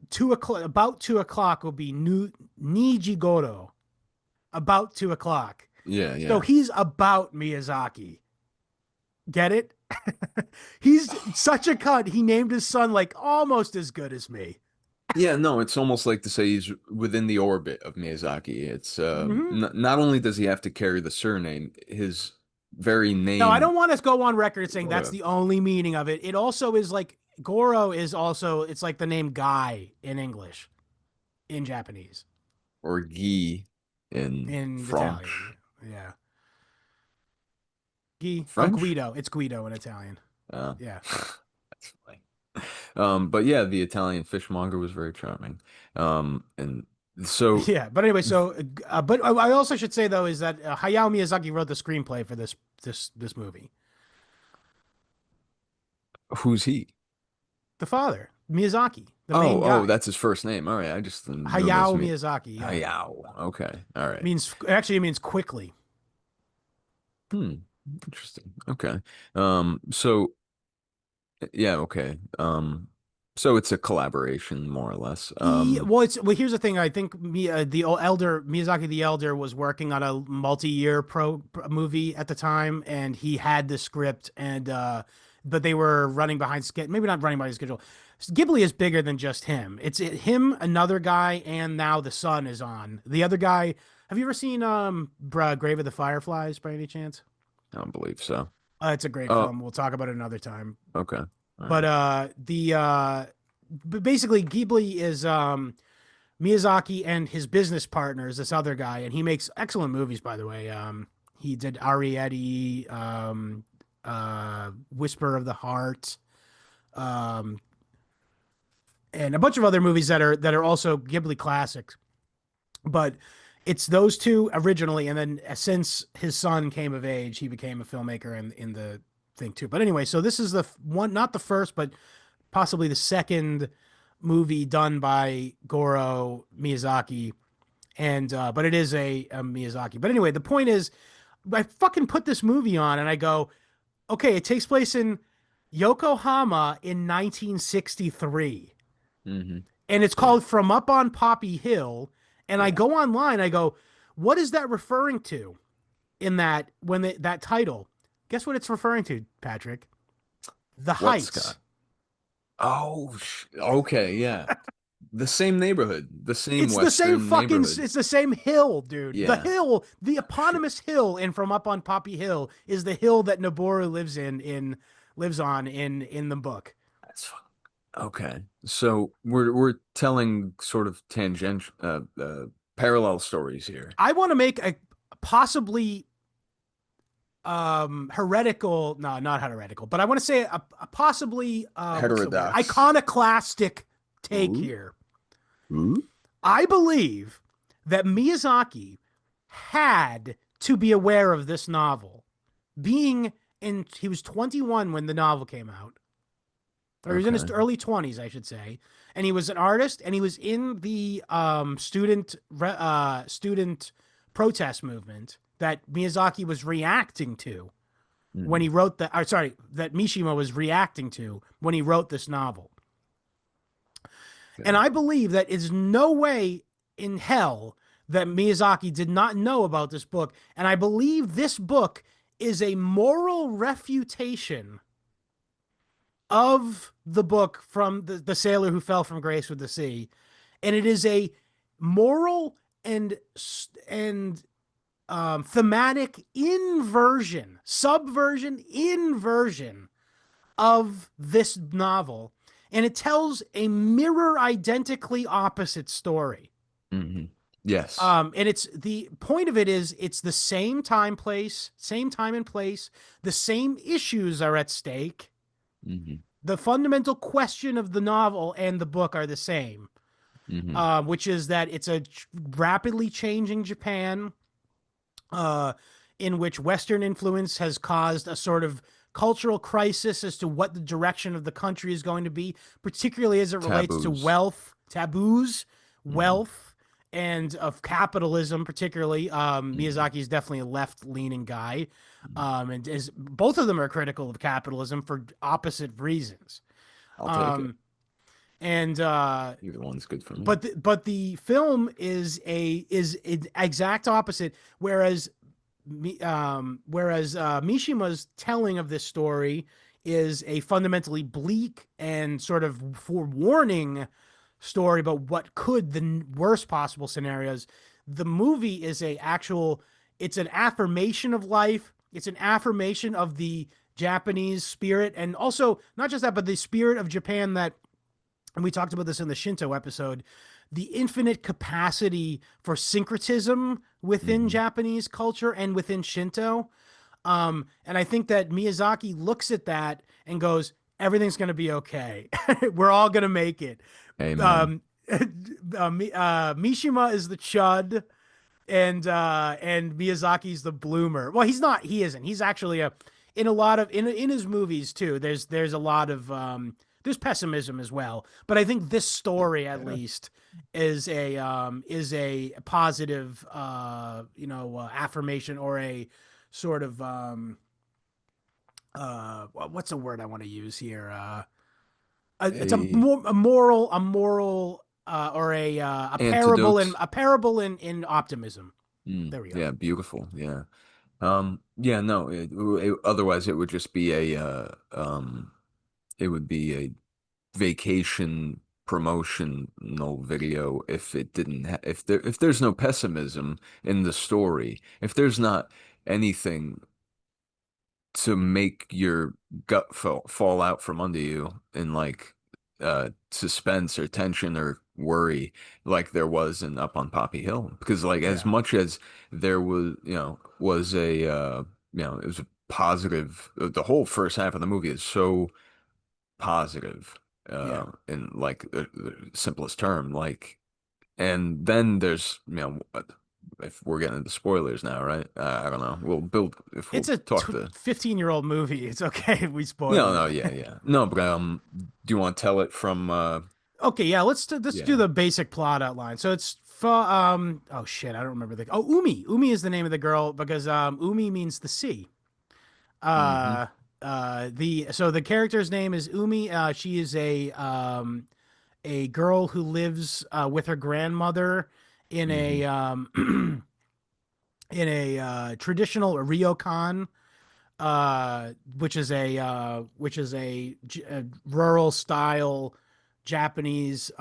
2 o'clock, about 2 o'clock will be ni jigoro, about 2 o'clock. Yeah, So yeah. he's about Miyazaki. Get it? He's such a cunt. He named his son like almost as good as me. Yeah, no, it's almost like to say he's within the orbit of Miyazaki. It's Hmm. not only does he have to carry the surname, his very No, I name. don't want to go on record saying that's uh, the only meaning of it. It also is like Goro is also it's like the name Guy in English, in Japanese, or Guy in in Italian. French. Yeah. Guy. Oh, French? Guido. It's Guido in Italian. Uh, Yeah. that's funny. But yeah, the Italian fishmonger was very charming. And so Yeah. But anyway, so but I also should say though is that Hayao Miyazaki wrote the screenplay for this movie. who's he? The father, Miyazaki, the main Oh, guy. that's his first name. All right, I just knew him as Hayao me. Miyazaki. Yeah. Hayao. Okay, all right. Means actually it means quickly. Hmm. Interesting. Okay. So yeah, okay. So it's a collaboration more or less. Well, here's the thing. I think the elder Miyazaki the elder was working on a multi-year movie at the time, and he had the script, and but they were running behind schedule. Maybe not running behind schedule. Ghibli is bigger than just him. Him, another guy, and now the son is on. The other guy. Have you ever seen Grave of the Fireflies by any chance? I don't believe so. It's a great Oh, film. We'll talk about it another time. okay. All But right. basically Ghibli is Miyazaki and his business partner is this other guy, and he makes excellent movies, by the way. He did Arrietty, Whisper of the Heart, um, and a bunch of other movies that are also Ghibli classics. But it's those two originally, and then since his son came of age, he became a filmmaker in the thing too. But anyway, so this is the one, not the first, but possibly the second movie done by Goro Miyazaki, and but it is a Miyazaki. But anyway, the point is, I fucking put this movie on, and I go, okay, it takes place in Yokohama in 1963, Mm-hmm. and it's Yeah. called From Up on Poppy Hill. And I Yeah. go online, I go, what is that referring to in that title? Guess what it's referring to, Patrick? The What, Heights. Scott? Oh, okay. Yeah. The same neighborhood, the same It's the same Western fucking. neighborhood. It's the same hill, dude. The Yeah. hill, the Shit. eponymous hill, and From Up on Poppy Hill is the hill that Noboru lives on in the book. That's okay. So we're telling sort of tangent parallel stories here. I want to make a possibly heretical, no, not heretical, but I want to say a possibly what's the word, Heterodox. iconoclastic take Ooh. here. Ooh. I believe that Miyazaki had to be aware of this novel, being in he was 21 when the novel came out, or he was in his Okay. early 20s, I should say, and he was an artist, and he was in the student protest movement that Miyazaki was reacting to when Mhm. he wrote that Mishima was reacting to when he wrote this novel. And Okay. I believe that is no way in hell that Miyazaki did not know about this book. And I believe this book is a moral refutation of the book from the sailor who fell from grace with the sea. And it is a moral and thematic inversion of this novel, and it tells a mirror identically opposite story. Hmm. Yes. And it's the point of it is it's the same time and place, the same issues are at stake. Hmm. The fundamental question of the novel and the book are the same, Hmm. which is that it's a rapidly changing Japan, uh, in which Western influence has caused a sort of cultural crisis as to what the direction of the country is going to be, particularly as it relates to Taboos. wealth, taboos, Hmm. wealth, and of capitalism, particularly. Hmm. Miyazaki is definitely a left-leaning guy, and is both of them are critical of capitalism for opposite reasons. I'll take it. Um, and Either one's good for me. but the film is an exact opposite. Whereas Mishima's telling of this story is a fundamentally bleak and sort of forewarning story about what could the worst possible scenarios. The movie is it's an affirmation of life. It's an affirmation of the Japanese spirit, and also not just that, but the spirit of Japan that, and we talked about this in the Shinto episode, the infinite capacity for syncretism within Hmm. Japanese culture and within Shinto. And I think that Miyazaki looks at that and goes, everything's going to be okay. We're all going to make it. Amen. Um, Mishima is the chud, and Miyazaki's the bloomer. Well, he's not. He isn't. He's actually in a lot of in his movies too. There's a lot of there's pessimism as well. But I think this story at Yeah. least is a positive affirmation, or a sort of what's a word I want to use here? It's A a moral or antidote. a parable in optimism. There we go. Yeah, beautiful. Yeah. Yeah, no, otherwise it would just be it would be a vacation promotional video if it didn't ha if there's no pessimism in the story, if there's not anything to make your gut fall out from under you in like suspense or tension or worry like there was in Up on Poppy Hill. Because like as Yeah. much as there was, was a it was a positive, the whole first half of the movie is so positive Yeah. in like the simplest term, like, and then there's, if we're getting into spoilers now, right? I don't know. We'll build if It's we'll a talk to. 15-year-old movie. It's okay if we spoil No, it. no, yeah, yeah. No, but do you want to tell it from Okay, yeah, let's do yeah. the basic plot outline. So oh shit, I don't remember the oh Umi. Umi is the name of the girl because Umi means the sea. Mm-hmm. Uh the character's name is Umi. She is a girl who lives with her grandmother in Mm-hmm. a in a traditional ryokan, which is a rural style Japanese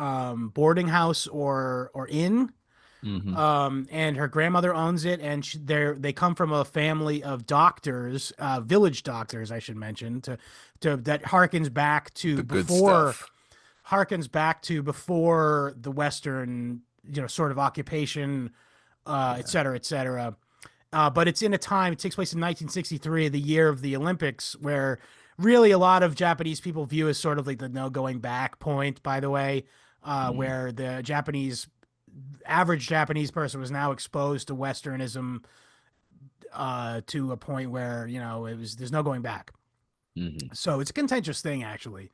boarding house or inn. Mm-hmm. And her grandmother owns it, and they come from a family of doctors, village doctors, I should mention, to that The good stuff. harkens back to before the Western, sort of occupation, et Yeah. cetera, et cetera. But it's in a time, it takes place in 1963, the year of the Olympics, where really a lot of Japanese people view as sort of like the no going back point, by the way, Mm. where the average Japanese person was now exposed to Westernism to a point where, there's no going back. Mm-hmm. So it's a contentious thing, actually.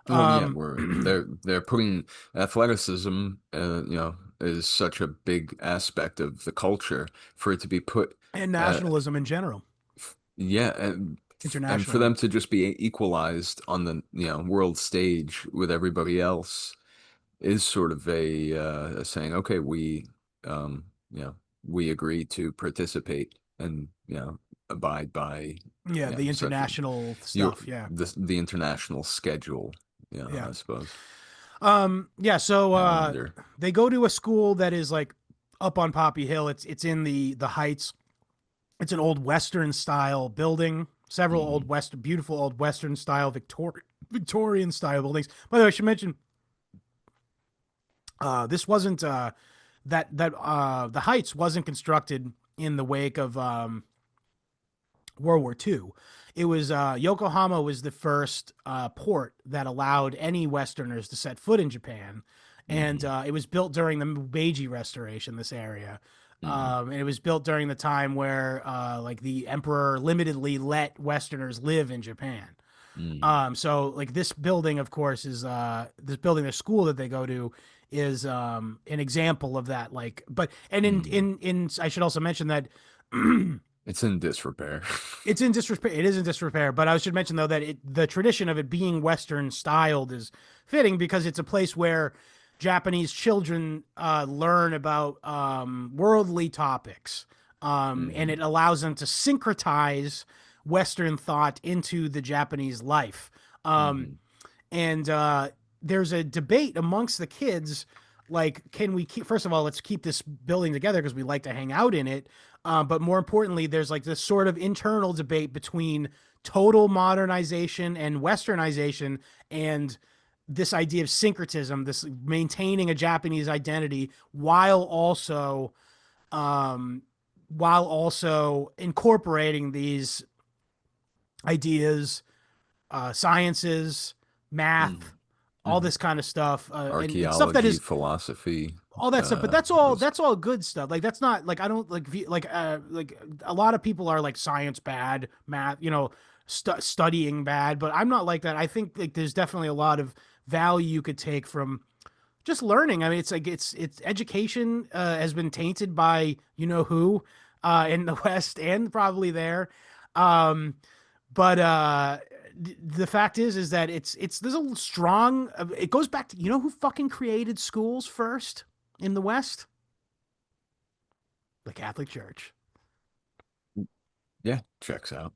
Well, yeah, Um, they're putting athleticism, is such a big aspect of the culture for it to be put, and uh, nationalism in general, yeah, and for internationally. them to just be equalized on the, world stage with everybody else is sort of a saying, okay, um, you know, we agree to participate and, abide by, Yeah, the such international your stuff. Yeah. the international schedule, Yeah. I suppose Yeah, so calendar. they go to a school that is like up on Poppy Hill. It's in the Heights. It's an old Western style building. Several Hmm. beautiful old Western style Victorian style buildings. By the way, I should mention this wasn't the Heights wasn't constructed in the wake of World War II. It was Yokohama was the first port that allowed any Westerners to set foot in Japan, and Hmm. it was built during the Meiji Restoration. This area, Hmm. and it was built during the time where like the emperor limitedly let Westerners live in Japan. Hmm. So like this building, of course, is this building, the school that they go to is an example of that. Like, but and Hmm. I should also mention that It's in disrepair. it's in disrepair. It is in disrepair, but I should mention though that the tradition of it being Western styled is fitting because it's a place where Japanese children learn about worldly topics, and Hmm. it allows them to syncretize Western thought into the Japanese life. Um, Hmm. and there's a debate amongst the kids, like, can we keep, first of all, let's keep this building together because we like to hang out in it. But more importantly, there's like this sort of internal debate between total modernization and westernization, and this idea of syncretism, this maintaining a Japanese identity um, while also incorporating these ideas, sciences, math, Mhm. all Mhm. this kind of stuff, and stuff that Archaeology, is philosophy, all that stuff. But those. that's all good stuff. Like that's not like, I don't like like a lot of people are like science bad, math, studying bad. But I'm not like that. I think like there's definitely a lot of value you could take from just learning. I mean, it's like it's education has been tainted by who in the West and probably there. Um, but the fact is that it's there's a strong. It goes back to, who fucking created schools first in the West? The Catholic Church. Yeah, checks out.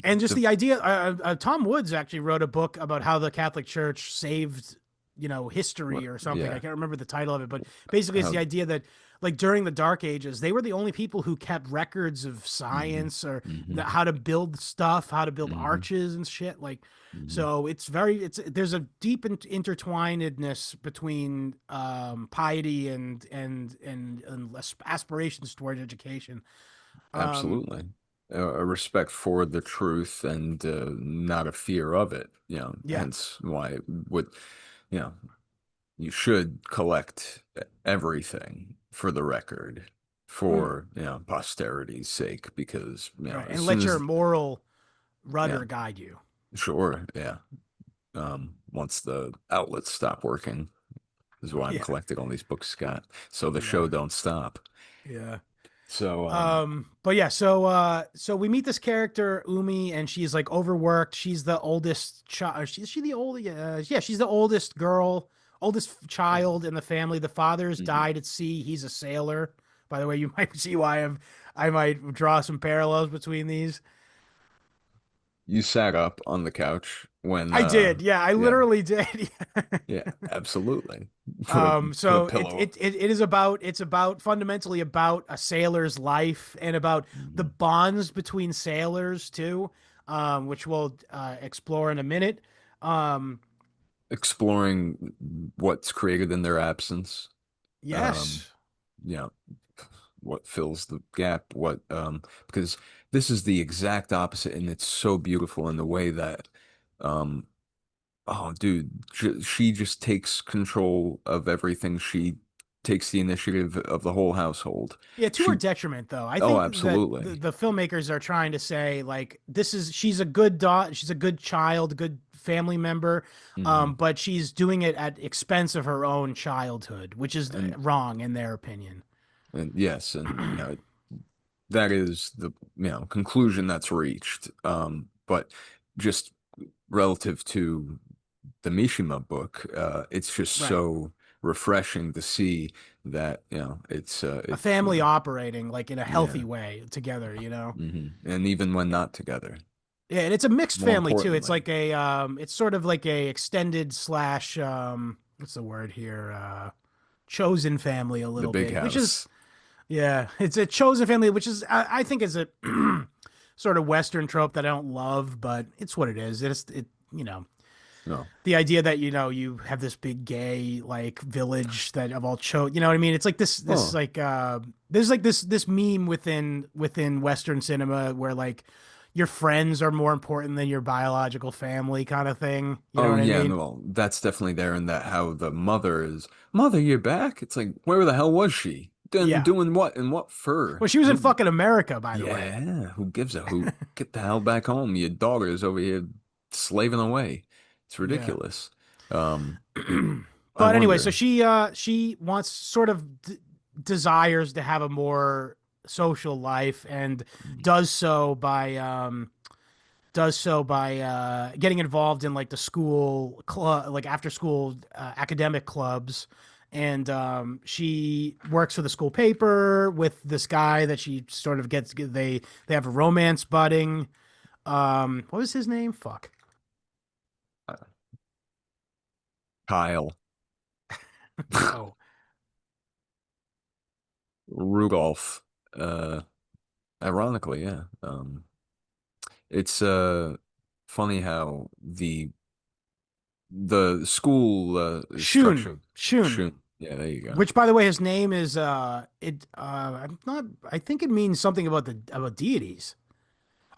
And just The the idea, Tom Woods actually wrote a book about how the Catholic Church saved, history or something. I yeah, can't remember the title of it, but basically it's how the idea that, like, during the Dark Ages, they were the only people who kept records of hmm science, or hmm how to build stuff, how to build hmm arches and shit. Like, hmm so there's a deep intertwinedness between piety and aspirations toward education. Um, Absolutely. A respect for the truth and not a fear of it, yeah. hence why it would, you know, you should collect everything for the record Mm, for, posterity's sake, because, right. as And soon let your as, moral yeah, rudder guide you. sure, yeah. Once the outlets stop working is why I'm Yeah. collecting all these books, Scott, so the show Yeah. don't stop. Yeah. So, But yeah, so we meet this character Umi, and she's like overworked. She's the oldest child. Is she the oldest? Yeah, she's the oldest girl, oldest child in the family. The father's mhm. died at sea. He's a sailor. By the way, you might see why I might draw some parallels between these. You sat up on the couch when I did. Yeah, I yeah, literally did. yeah, absolutely. Put a So pillow. it is about, it's about fundamentally about a sailor's life, and about the Mhm. bonds between sailors too, which we'll explore in a minute. Um, Exploring what's created in their absence. Um, yes, you know, what fills the gap, because this is the exact opposite, and it's so beautiful in the way that um oh dude, she just takes control of everything. She takes the initiative of the whole household. yeah, to her She detriment though. I Oh, think that absolutely. the filmmakers are trying to say, like, she's a good daughter, she's a good child, good family member, Hmm. but she's doing it at expense of her own childhood, which is And wrong in their opinion. yes, and that is the conclusion that's reached. But just relative to the Mishima book, it's just Right. so refreshing to see that A it's family operating like in a healthy yeah. way together. And even when not together, Yeah, and it's a mixed more family too. It's importantly, like it's sort of like a extended slash what's the word here? Chosen family a the little big bit, which is, house. yeah, it's a chosen family, which is, I think is a sort of Western trope that I don't love, but it's what it is. You know, No. the idea that, you have this big gay like village that have all you know what I mean? It's like this Oh, like there's like this meme within Western cinema where, like, your friends are more important than your biological family kind of thing. You know oh what I yeah, mean? no, that's definitely there in that how the mother is, mother, you're back. It's like, where the hell was she? Then Yeah. doing what and what for? Well, she was in Who? fucking America, by the way. Yeah, who gives a hoot? Get the hell back home. Your daughter's over here slaving away. It's Yeah. ridiculous. Um, I But anyway, so wonder. she wants, sort of desires to have a more social life, and does so by getting involved in like the school club, like after school academic clubs. And she works for the school paper with this guy that she sort of gets, they have a romance budding. What was his name? Fuck. Kyle, No. Rudolph. Uh, Ironically, yeah. It's funny how the school is Shun. structured. Shun. Shoot. Yeah, there you go. Which, by the way, his name is I'm not. I think it means something about the about deities.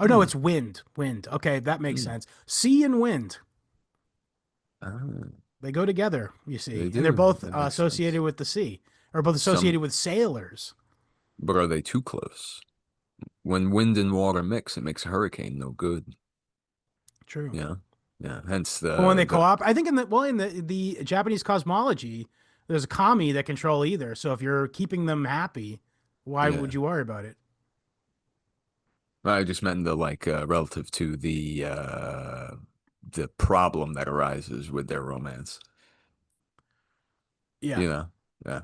Oh no, Hmm. it's wind. Wind. Okay, that makes Hmm. sense. Sea and wind. Ah, They go together, you they see, and they're do. both That makes sense. associated with the sea, or both associated Some, with sailors. but are they too close? When wind and water mix, it makes a hurricane no good. True. Yeah. Yeah. Hence But when they the co-op, I think in the Japanese cosmology, there's a kami that control either. So if you're keeping them happy, why yeah. would you worry about it? I just meant the like relative to the problem that arises with their romance. Yeah. You know? Yeah.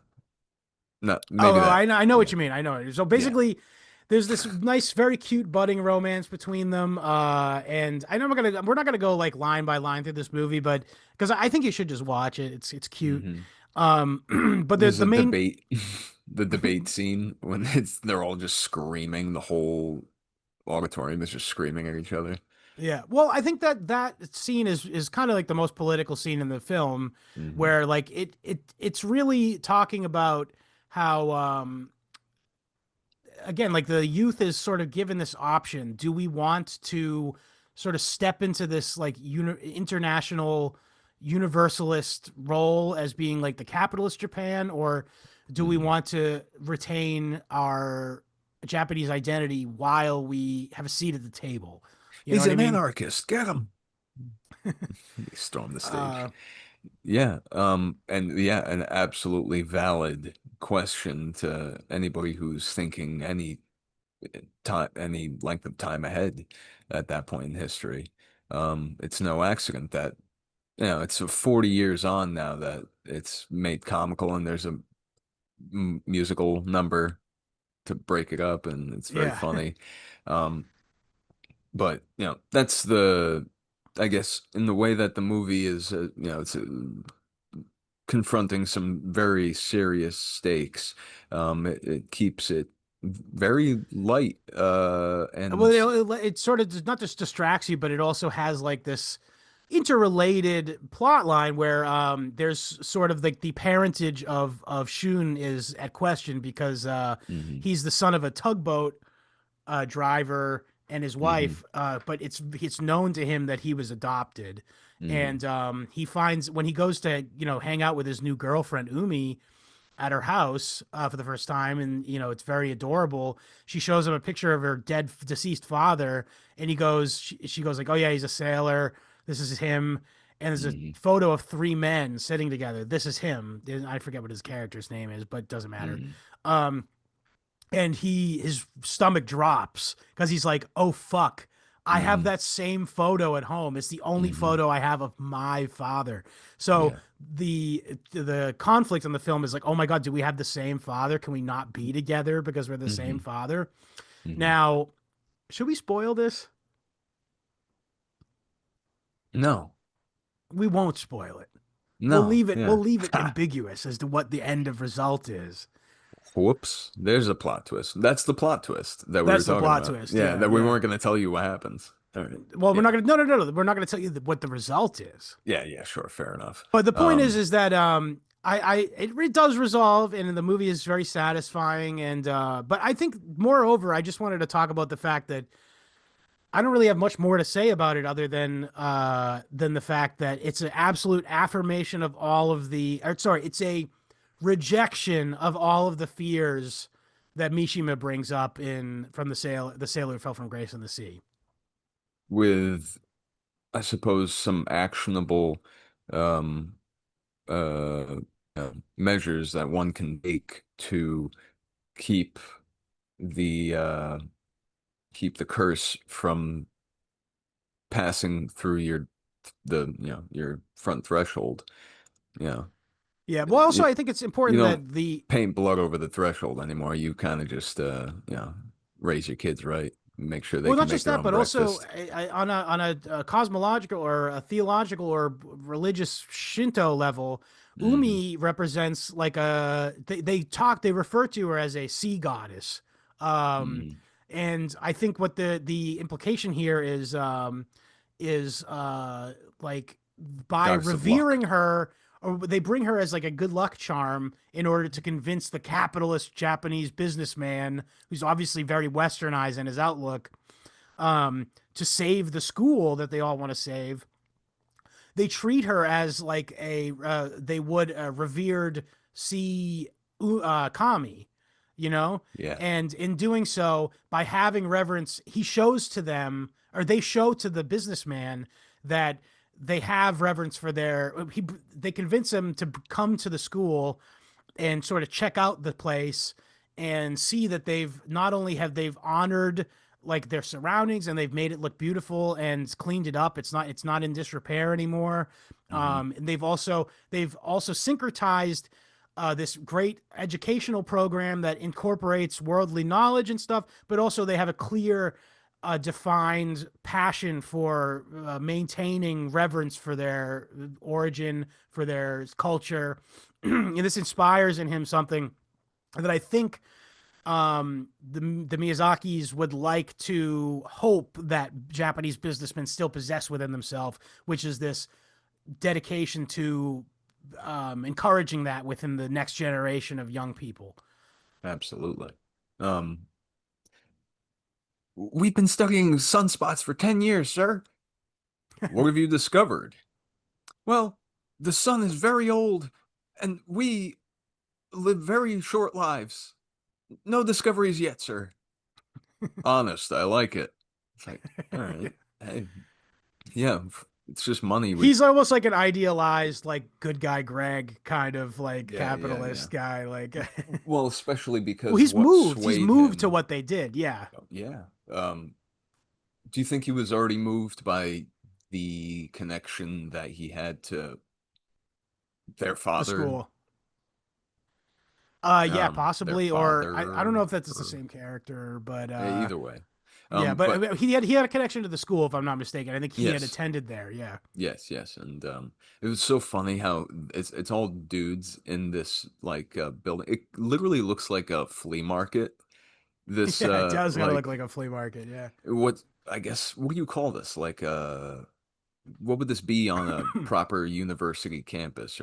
No, maybe Oh, that. I know what Yeah. you mean. I know. So Yeah. basically, there's this nice, very cute budding romance between them. And I know we're not gonna go like line by line through this movie, but because I think you should just watch it. It's cute. Hmm. But There's the a main, debate, the debate scene when they're all just screaming, the whole auditorium is just screaming at each other. yeah. Well, I think that scene is kind of like the most political scene in the film, Hmm. where like it's really talking about how again, like the youth is sort of given this option. Do we want to sort of step into this like international universalist role as being like the capitalist Japan, or do we Hmm. want to retain our Japanese identity while we have a seat at the table? You know He's what I an mean? anarchist. Get him. He stormed the stage. Uh, Yeah, and yeah, an absolutely valid question to anybody who's thinking any length of time ahead at that point in history. It's no accident that, it's 40 years on now that it's made comical and there's a musical number to break it up, and it's very yeah. funny. Um, but that's I guess in the way that the movie is, it's confronting some very serious stakes. It keeps it very light, and Well, it sort of not just distracts you, but it also has like this interrelated plot line where there's sort of like the parentage of Shun is at question because hmm he's the son of a tugboat driver and his hmm wife, but it's known to him that he was adopted, hmm and he finds when he goes to hang out with his new girlfriend Umi at her house for the first time, and it's very adorable. She shows him a picture of her dead deceased father, and she goes like, "Oh yeah, he's a sailor. This is him." And there's a hmm photo of three men sitting together. This is him. I forget what his character's name is, but it doesn't matter. hmm Um, and his stomach drops because he's like, "Oh fuck, I have hmm that same photo at home. It's the only hmm photo I have of my father." So yeah. the conflict in the film is like, "Oh my god, do we have the same father? Can we not be together because we're the same hmm father?" hmm Now, should we spoil this? No, We won't spoil it. We'll no, leave it. We'll yeah. leave it ambiguous as to what the end of result is. Whoops, there's a plot twist. That's the plot twist that we were That's the talking plot about. twist. Yeah, Yeah, that we yeah. weren't going to tell you what happens. All right. Well, we're Yeah. not gonna. No, no, no, no. We're not gonna tell you what the result is. Yeah, yeah, sure, fair enough. But the point Um, is that it does resolve, and the movie is very satisfying. And but I think moreover, I just wanted to talk about the fact that I don't really have much more to say about it other than the fact that it's an absolute affirmation of all of the, or sorry, it's a rejection of all of the fears that Mishima brings up in from the sailor who fell from grace in the sea. with I suppose some actionable um uh, measures that one can take to keep the uh keep the curse from passing through your front threshold. You know, Yeah. Well, also you, I think it's you important don't that the paint blood over the threshold anymore. You kind of just raise your kids right. make sure they Well, can not make just their that, own but also breakfast. on a cosmological or a theological or religious Shinto level, Hmm. Umi represents like they refer to her as a sea goddess. Um, Hmm. and I think what the implication here is like by Goddess of luck. revering her, or they bring her as like a good luck charm in order to convince the capitalist Japanese businessman who's obviously very westernized in his outlook, to save the school that they all want to save. They treat her as like they would a revered sea kami, you know? Yeah. And in doing so, by having reverence, he shows to them, or they show to the businessman that they have reverence for they convince him to come to the school and sort of check out the place and see that they've not only have they've honored like their surroundings and they've made it look beautiful and cleaned it up. It's not in disrepair anymore. Hmm. And they've also syncretized this great educational program that incorporates worldly knowledge and stuff, but also they have a clear, defined passion for maintaining reverence for their origin, for their culture. And this inspires in him something that I think the Miyazakis would like to hope that Japanese businessmen still possess within themselves, which is this dedication to encouraging that within the next generation of young people. Absolutely. Um, we've been studying sunspots for 10 years, sir. What have you discovered? Well, the sun is very old, and we live very short lives. No discoveries yet, sir. Honest, I like it. It's like, all right. Hey, yeah, it's just money. We, He's almost like an idealized, like good guy Greg kind of like yeah, yeah, yeah. capitalist guy. Like, Well, especially well, because he's what moved. He's swayed moved to him. what they did. Yeah, Yeah. Do you think he was already moved by the connection that he had to their the father, school. Yeah, their possibly, or I don't know father, if that's the or same character, but either way. yeah, But but he had a connection to the school, if I'm not mistaken. I think he had yes, attended there. Yeah, yes, yes, and it was so funny how it's all dudes in this like building. It literally looks like a flea market. This yeah, it does kind of look like like a flea market. Yeah. what I guess what do you call this? Like what would this be on a proper university campus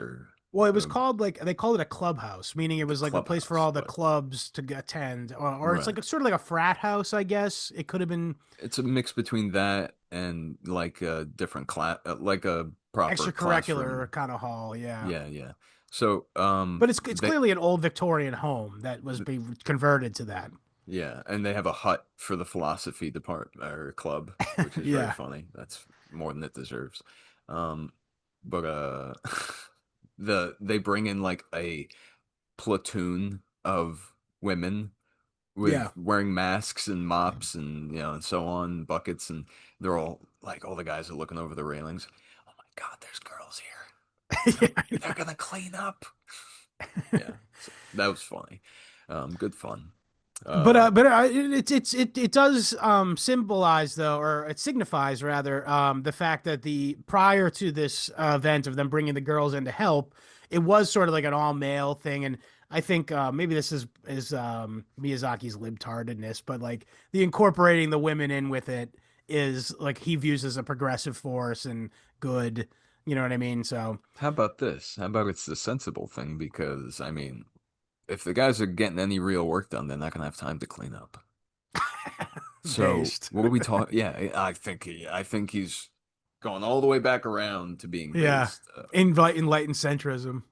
Well, it was uh, called like they called it a clubhouse, meaning it a was like the place for clubhouse? all the But clubs to attend, or it's right. like sort of like a frat house, I guess. It could have been It's a mix between that and like a different class, like a proper extracurricular classroom. kind of hall. Yeah, Yeah, yeah. So, but it's they, clearly an old Victorian home that was being converted to that. yeah, and they have a hut for the philosophy department or club, which is very Yeah, funny. That's more than it deserves. Um, but they bring in like a platoon of women with yeah. wearing masks and mops and and so on, buckets, and they're all like all the guys are looking over the railings. Oh my God, there's girls here. Yeah, They're gonna clean up. Yeah, so that was funny. Good fun. Uh, it does symbolize though, or it signifies rather, the fact that the prior to this event of them bringing the girls in to help, it was sort of like an all male thing, and I think maybe this is Miyazaki's libtardedness, but like the incorporating the women in with it is like he views as a progressive force and good, you know what I mean? So how about this? How about it's the sensible thing? Because I mean, if the guys are getting any real work done, they're not gonna have time to clean up. So based, what are we talking? Yeah, I think he's going all the way back around to being yeah, based, enlightened centrism,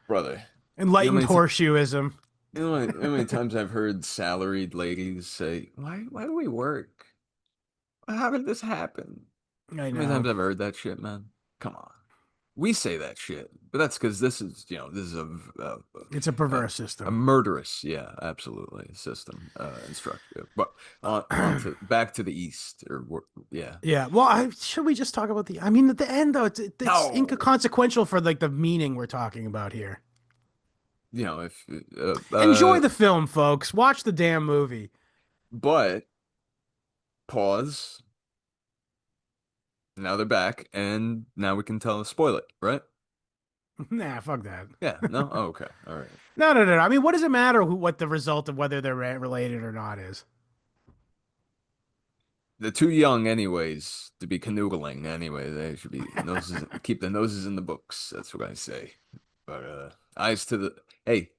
brother. You know how enlightened many horseshoeism. you know how many times I've heard salaried ladies say, why do we work? How did this happen? I How many know. times I've heard that shit, man? Come on. We say that shit, but that's because this is, this is It's a a, perverse a system. murderous, yeah, absolutely, system, instructive. But on to back to the east, yeah. Yeah. Well, should we just talk about the? I mean, at the end though, it's No, inconsequential for like the meaning we're talking about here. if Enjoy the film, folks. Watch the damn movie. but pause. Now they're back, and now we can spoil it, right? Nah, fuck that. Yeah, no? Oh, okay. All right. No, no, no, no. I mean, what does it matter what the result of whether they're related or not is? They're too young anyways to be canoodling anyway. They should be noses keep the noses in the books. That's what I say. But eyes to the hey,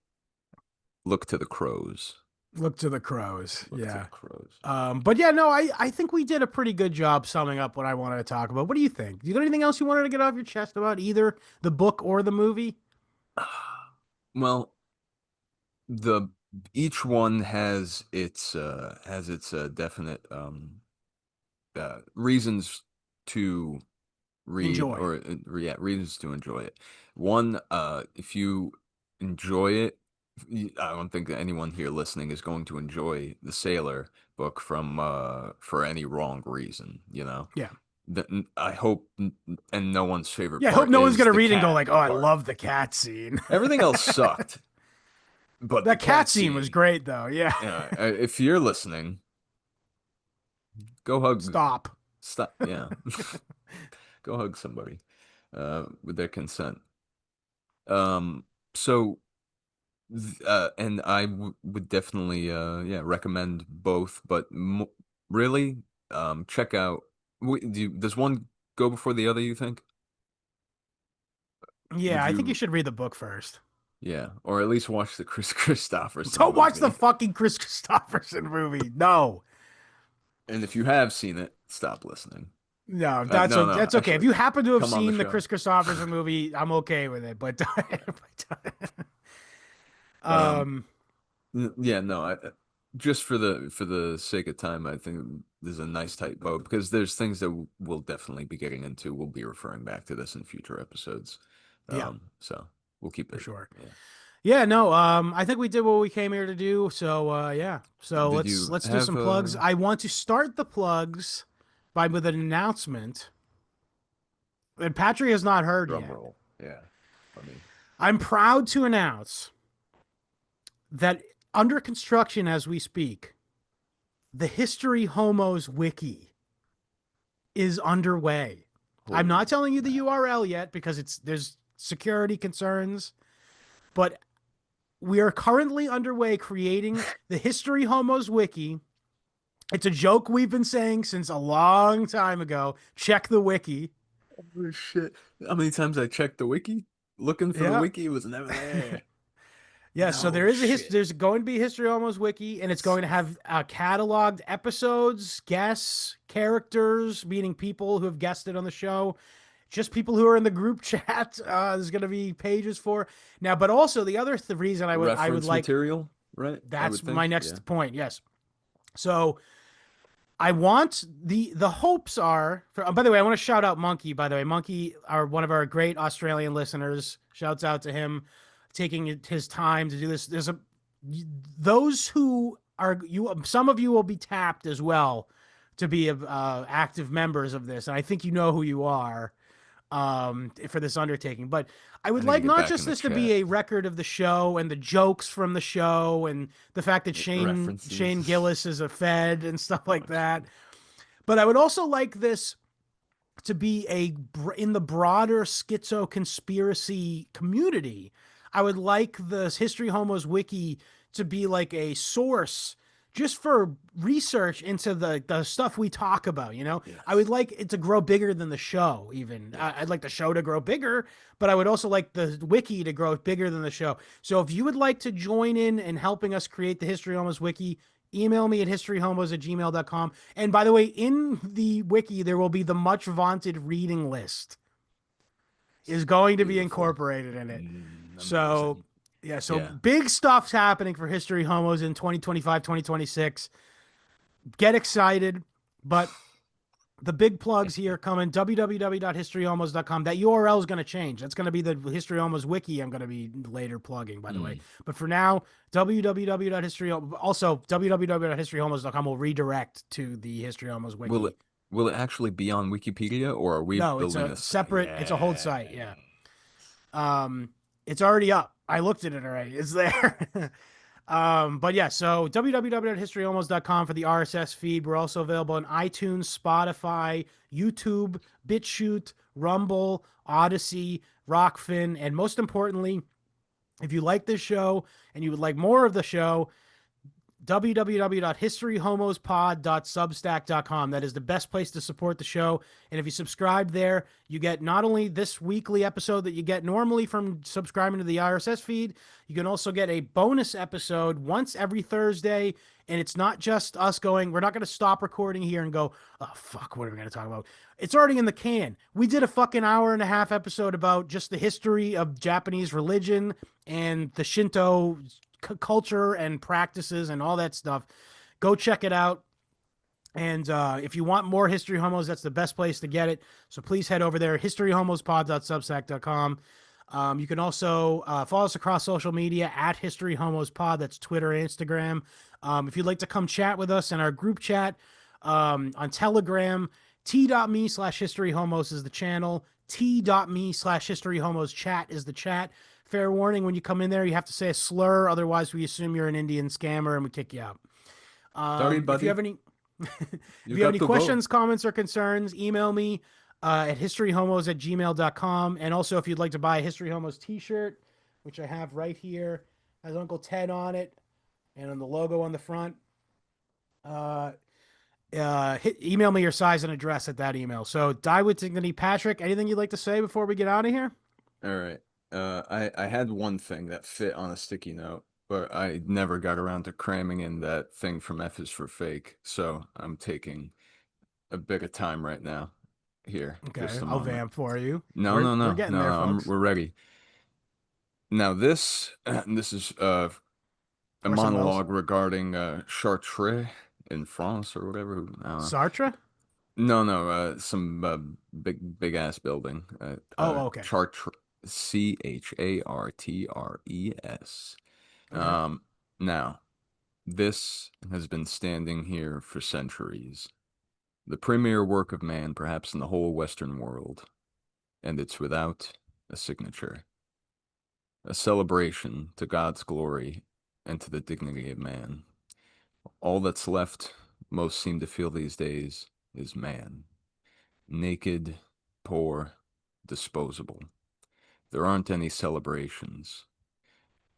look to the crows. Look to the crows. Look to the Yeah. crows. But yeah, no, I think we did a pretty good job summing up what I wanted to talk about. What do you think? You got anything else you wanted to get off your chest about either the book or the movie? Well, the each one has its definite reasons to read Enjoy. or yeah, reasons to enjoy it. One, if you enjoy it, I don't think that anyone here listening is going to enjoy the Sailor book from for any wrong reason, you know. Yeah. I hope, and no one's favorite Yeah, I hope part no one's is gonna the read and go cat like, "Oh, I part. love the cat scene." Everything else sucked, but the That cat cat scene was scene. great though. Yeah. If you're listening, go hug. Stop. Stop. Yeah, go hug somebody with their consent. So and I w would definitely yeah, recommend both, but m really check out does one go before the other, you think? Yeah, Would I think you you should read the book first. yeah, or at least watch the Chris Christopherson Don't watch the movie. fucking Chris Christopherson movie. No. And if you have seen it, stop listening. No, No, no, that's okay. If actually, you happen to have come on the seen the show. Chris Christopherson movie, I'm okay with it. But, Um, um, yeah, no, just for the sake of time, I think there's a nice tight bow because there's things that we'll definitely be getting into. We'll be referring back to this in future episodes. yeah, So we'll keep for it. sure. Yeah. Yeah, no, I think we did what we came here to do. So, yeah. So Did let's you do have some plugs. a I want to start the plugs with an announcement that Patrick has not heard drum yet. roll? Yeah. Let me. I'm proud to announce that under construction as we speak, the History Homos wiki is underway. I'm Holy not telling you the crap. URL yet because there's security concerns, but we are currently underway creating the History Homos wiki. It's a joke we've been saying since a long time ago. Check the wiki. Oh shit. How many times I checked the wiki? Looking for the Yeah. wiki, it was never there. Yeah, so No there is shit. there's going to be a History Homos wiki, and it's going to have cataloged episodes, guests, characters, meaning people who have guested on the show, just people who are in the group chat. There's going to be pages for now, but also the other reason I would Reference like material, right? I that's would my think. Yeah. next point. Yes, so I want the hopes are for. Oh, by the way, I want to shout out Monkey. By the way, Monkey are one of our great Australian listeners. Shouts out to him, taking his time to do this. There's a those who are you. Some of you will be tapped as well to be active members of this, and I think you know who you are for this undertaking. But I I would need to like get not back just in the this to be chat. a record of the show and the jokes from the show and the fact that Shane References. Gillis is a Fed and stuff Oh, like that, but I would also like this to be in the broader schizo conspiracy community. I would like the History Homos wiki to be like a source just for research into the stuff we talk about, you know? I would yes. like it to grow bigger than the show even. Yeah. I'd like the show to grow bigger, but I would also like the wiki to grow bigger than the show. So if you would like to join in helping us create the History Homos wiki, email me at historyhomos@gmail.com. And by the way, in the wiki, there will be the much vaunted reading list is going to be Beautiful. incorporated in it. So, Amazing. yeah, so Yeah. big stuff's happening for History Homos in 2025, 2026. Get excited. But the big plugs here coming www.historyhomos.com. That URL is going to change. That's going to be the History Homos wiki I'm going to be later plugging, by the way. But for now, also www.historyhomos.com will redirect to the History Homos wiki. Will it actually be on Wikipedia or are we No, it's building a this? separate, it's a whole Yeah. site. Yeah. It's already up. I looked at it already. It's there. But yeah, so www.historyhomos.com for the RSS feed. We're also available on iTunes, Spotify, YouTube, BitChute, Rumble, Odyssey, Rockfin, and most importantly, if you like this show and you would like more of the show, www.historyhomospod.substack.com. That is the best place to support the show. And if you subscribe there, you get not only this weekly episode that you get normally from subscribing to the RSS feed, you can also get a bonus episode once every Thursday. And it's not just us going, we're not going to stop recording here and go, oh, fuck, what are we going to talk about? It's already in the can. We did a fucking hour-and-a-half episode about just the history of Japanese religion and the Shinto culture and practices and all that stuff. Go check it out. And if you want more History Homos, that's the best place to get it. So please head over there, historyhomospod.substack.com. You can also follow us across social media at History Homos Pod. That's Twitter and Instagram. If you'd like to come chat with us in our group chat on Telegram, t.me/historyhomos is the channel. t.me/historyhomos chat is the chat. Fair warning, when you come in there, you have to say a slur. Otherwise, we assume you're an Indian scammer and we kick you out. Sorry, buddy. If you have any, if you have any questions, comments, or concerns, email me at historyhomos@gmail.com. And also, if you'd like to buy a History Homos t-shirt, which I have right here, has Uncle Ted on it and on the logo on the front, email me your size and address at that email. So, die with dignity, Patrick. Anything you'd like to say before we get out of here? All right. I had one thing that fit on a sticky note, but I never got around to cramming in that thing from F is for fake. So I'm taking a bit of time right now here. Okay, I'll vamp for you. No, we're getting there, folks. we're ready. Now this is a monologue regarding Chartres in France or whatever. Sartre? No, some big ass building. Okay. Chartres. Chartres. Okay. Now, this has been standing here for centuries. The premier work of man, perhaps in the whole Western world, and it's without a signature. A celebration to God's glory and to the dignity of man. All that's left, most seem to feel these days, is man. Naked, poor, disposable. There aren't any celebrations.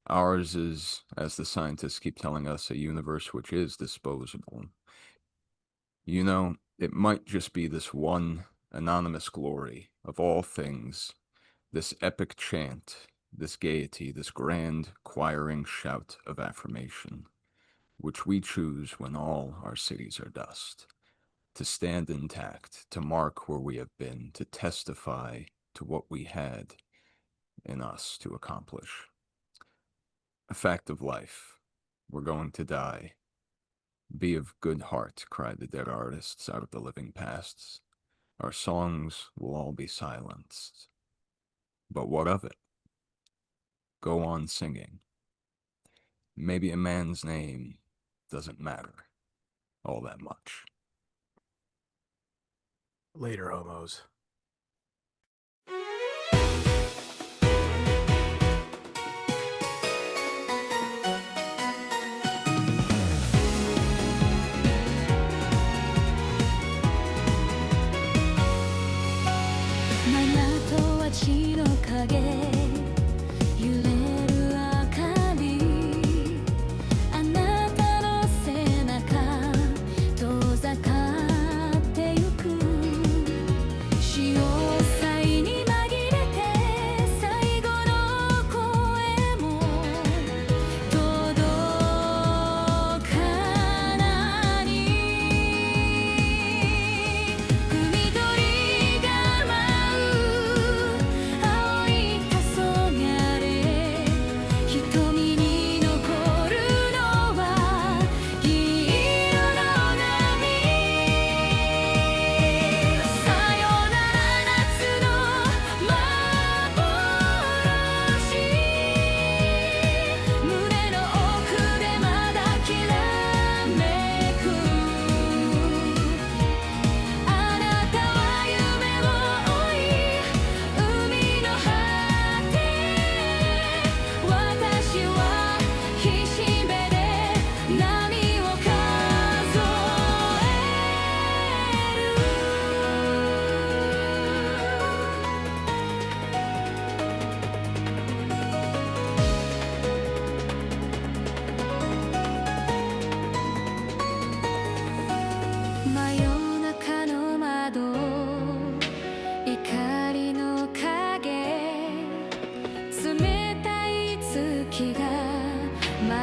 Ours is, as the scientists keep telling us, a universe which is disposable. You know, it might just be this one anonymous glory of all things, this epic chant, this gaiety, this grand choiring shout of affirmation, which we choose when all our cities are dust, to stand intact, to mark where we have been, to testify to what we had in us to accomplish. A fact of life. We're going to die. Be of good heart, cried the dead artists out of the living pasts. Our songs will all be silenced. But what of it? Go on singing. Maybe a man's name doesn't matter all that much. Later, homos.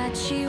that she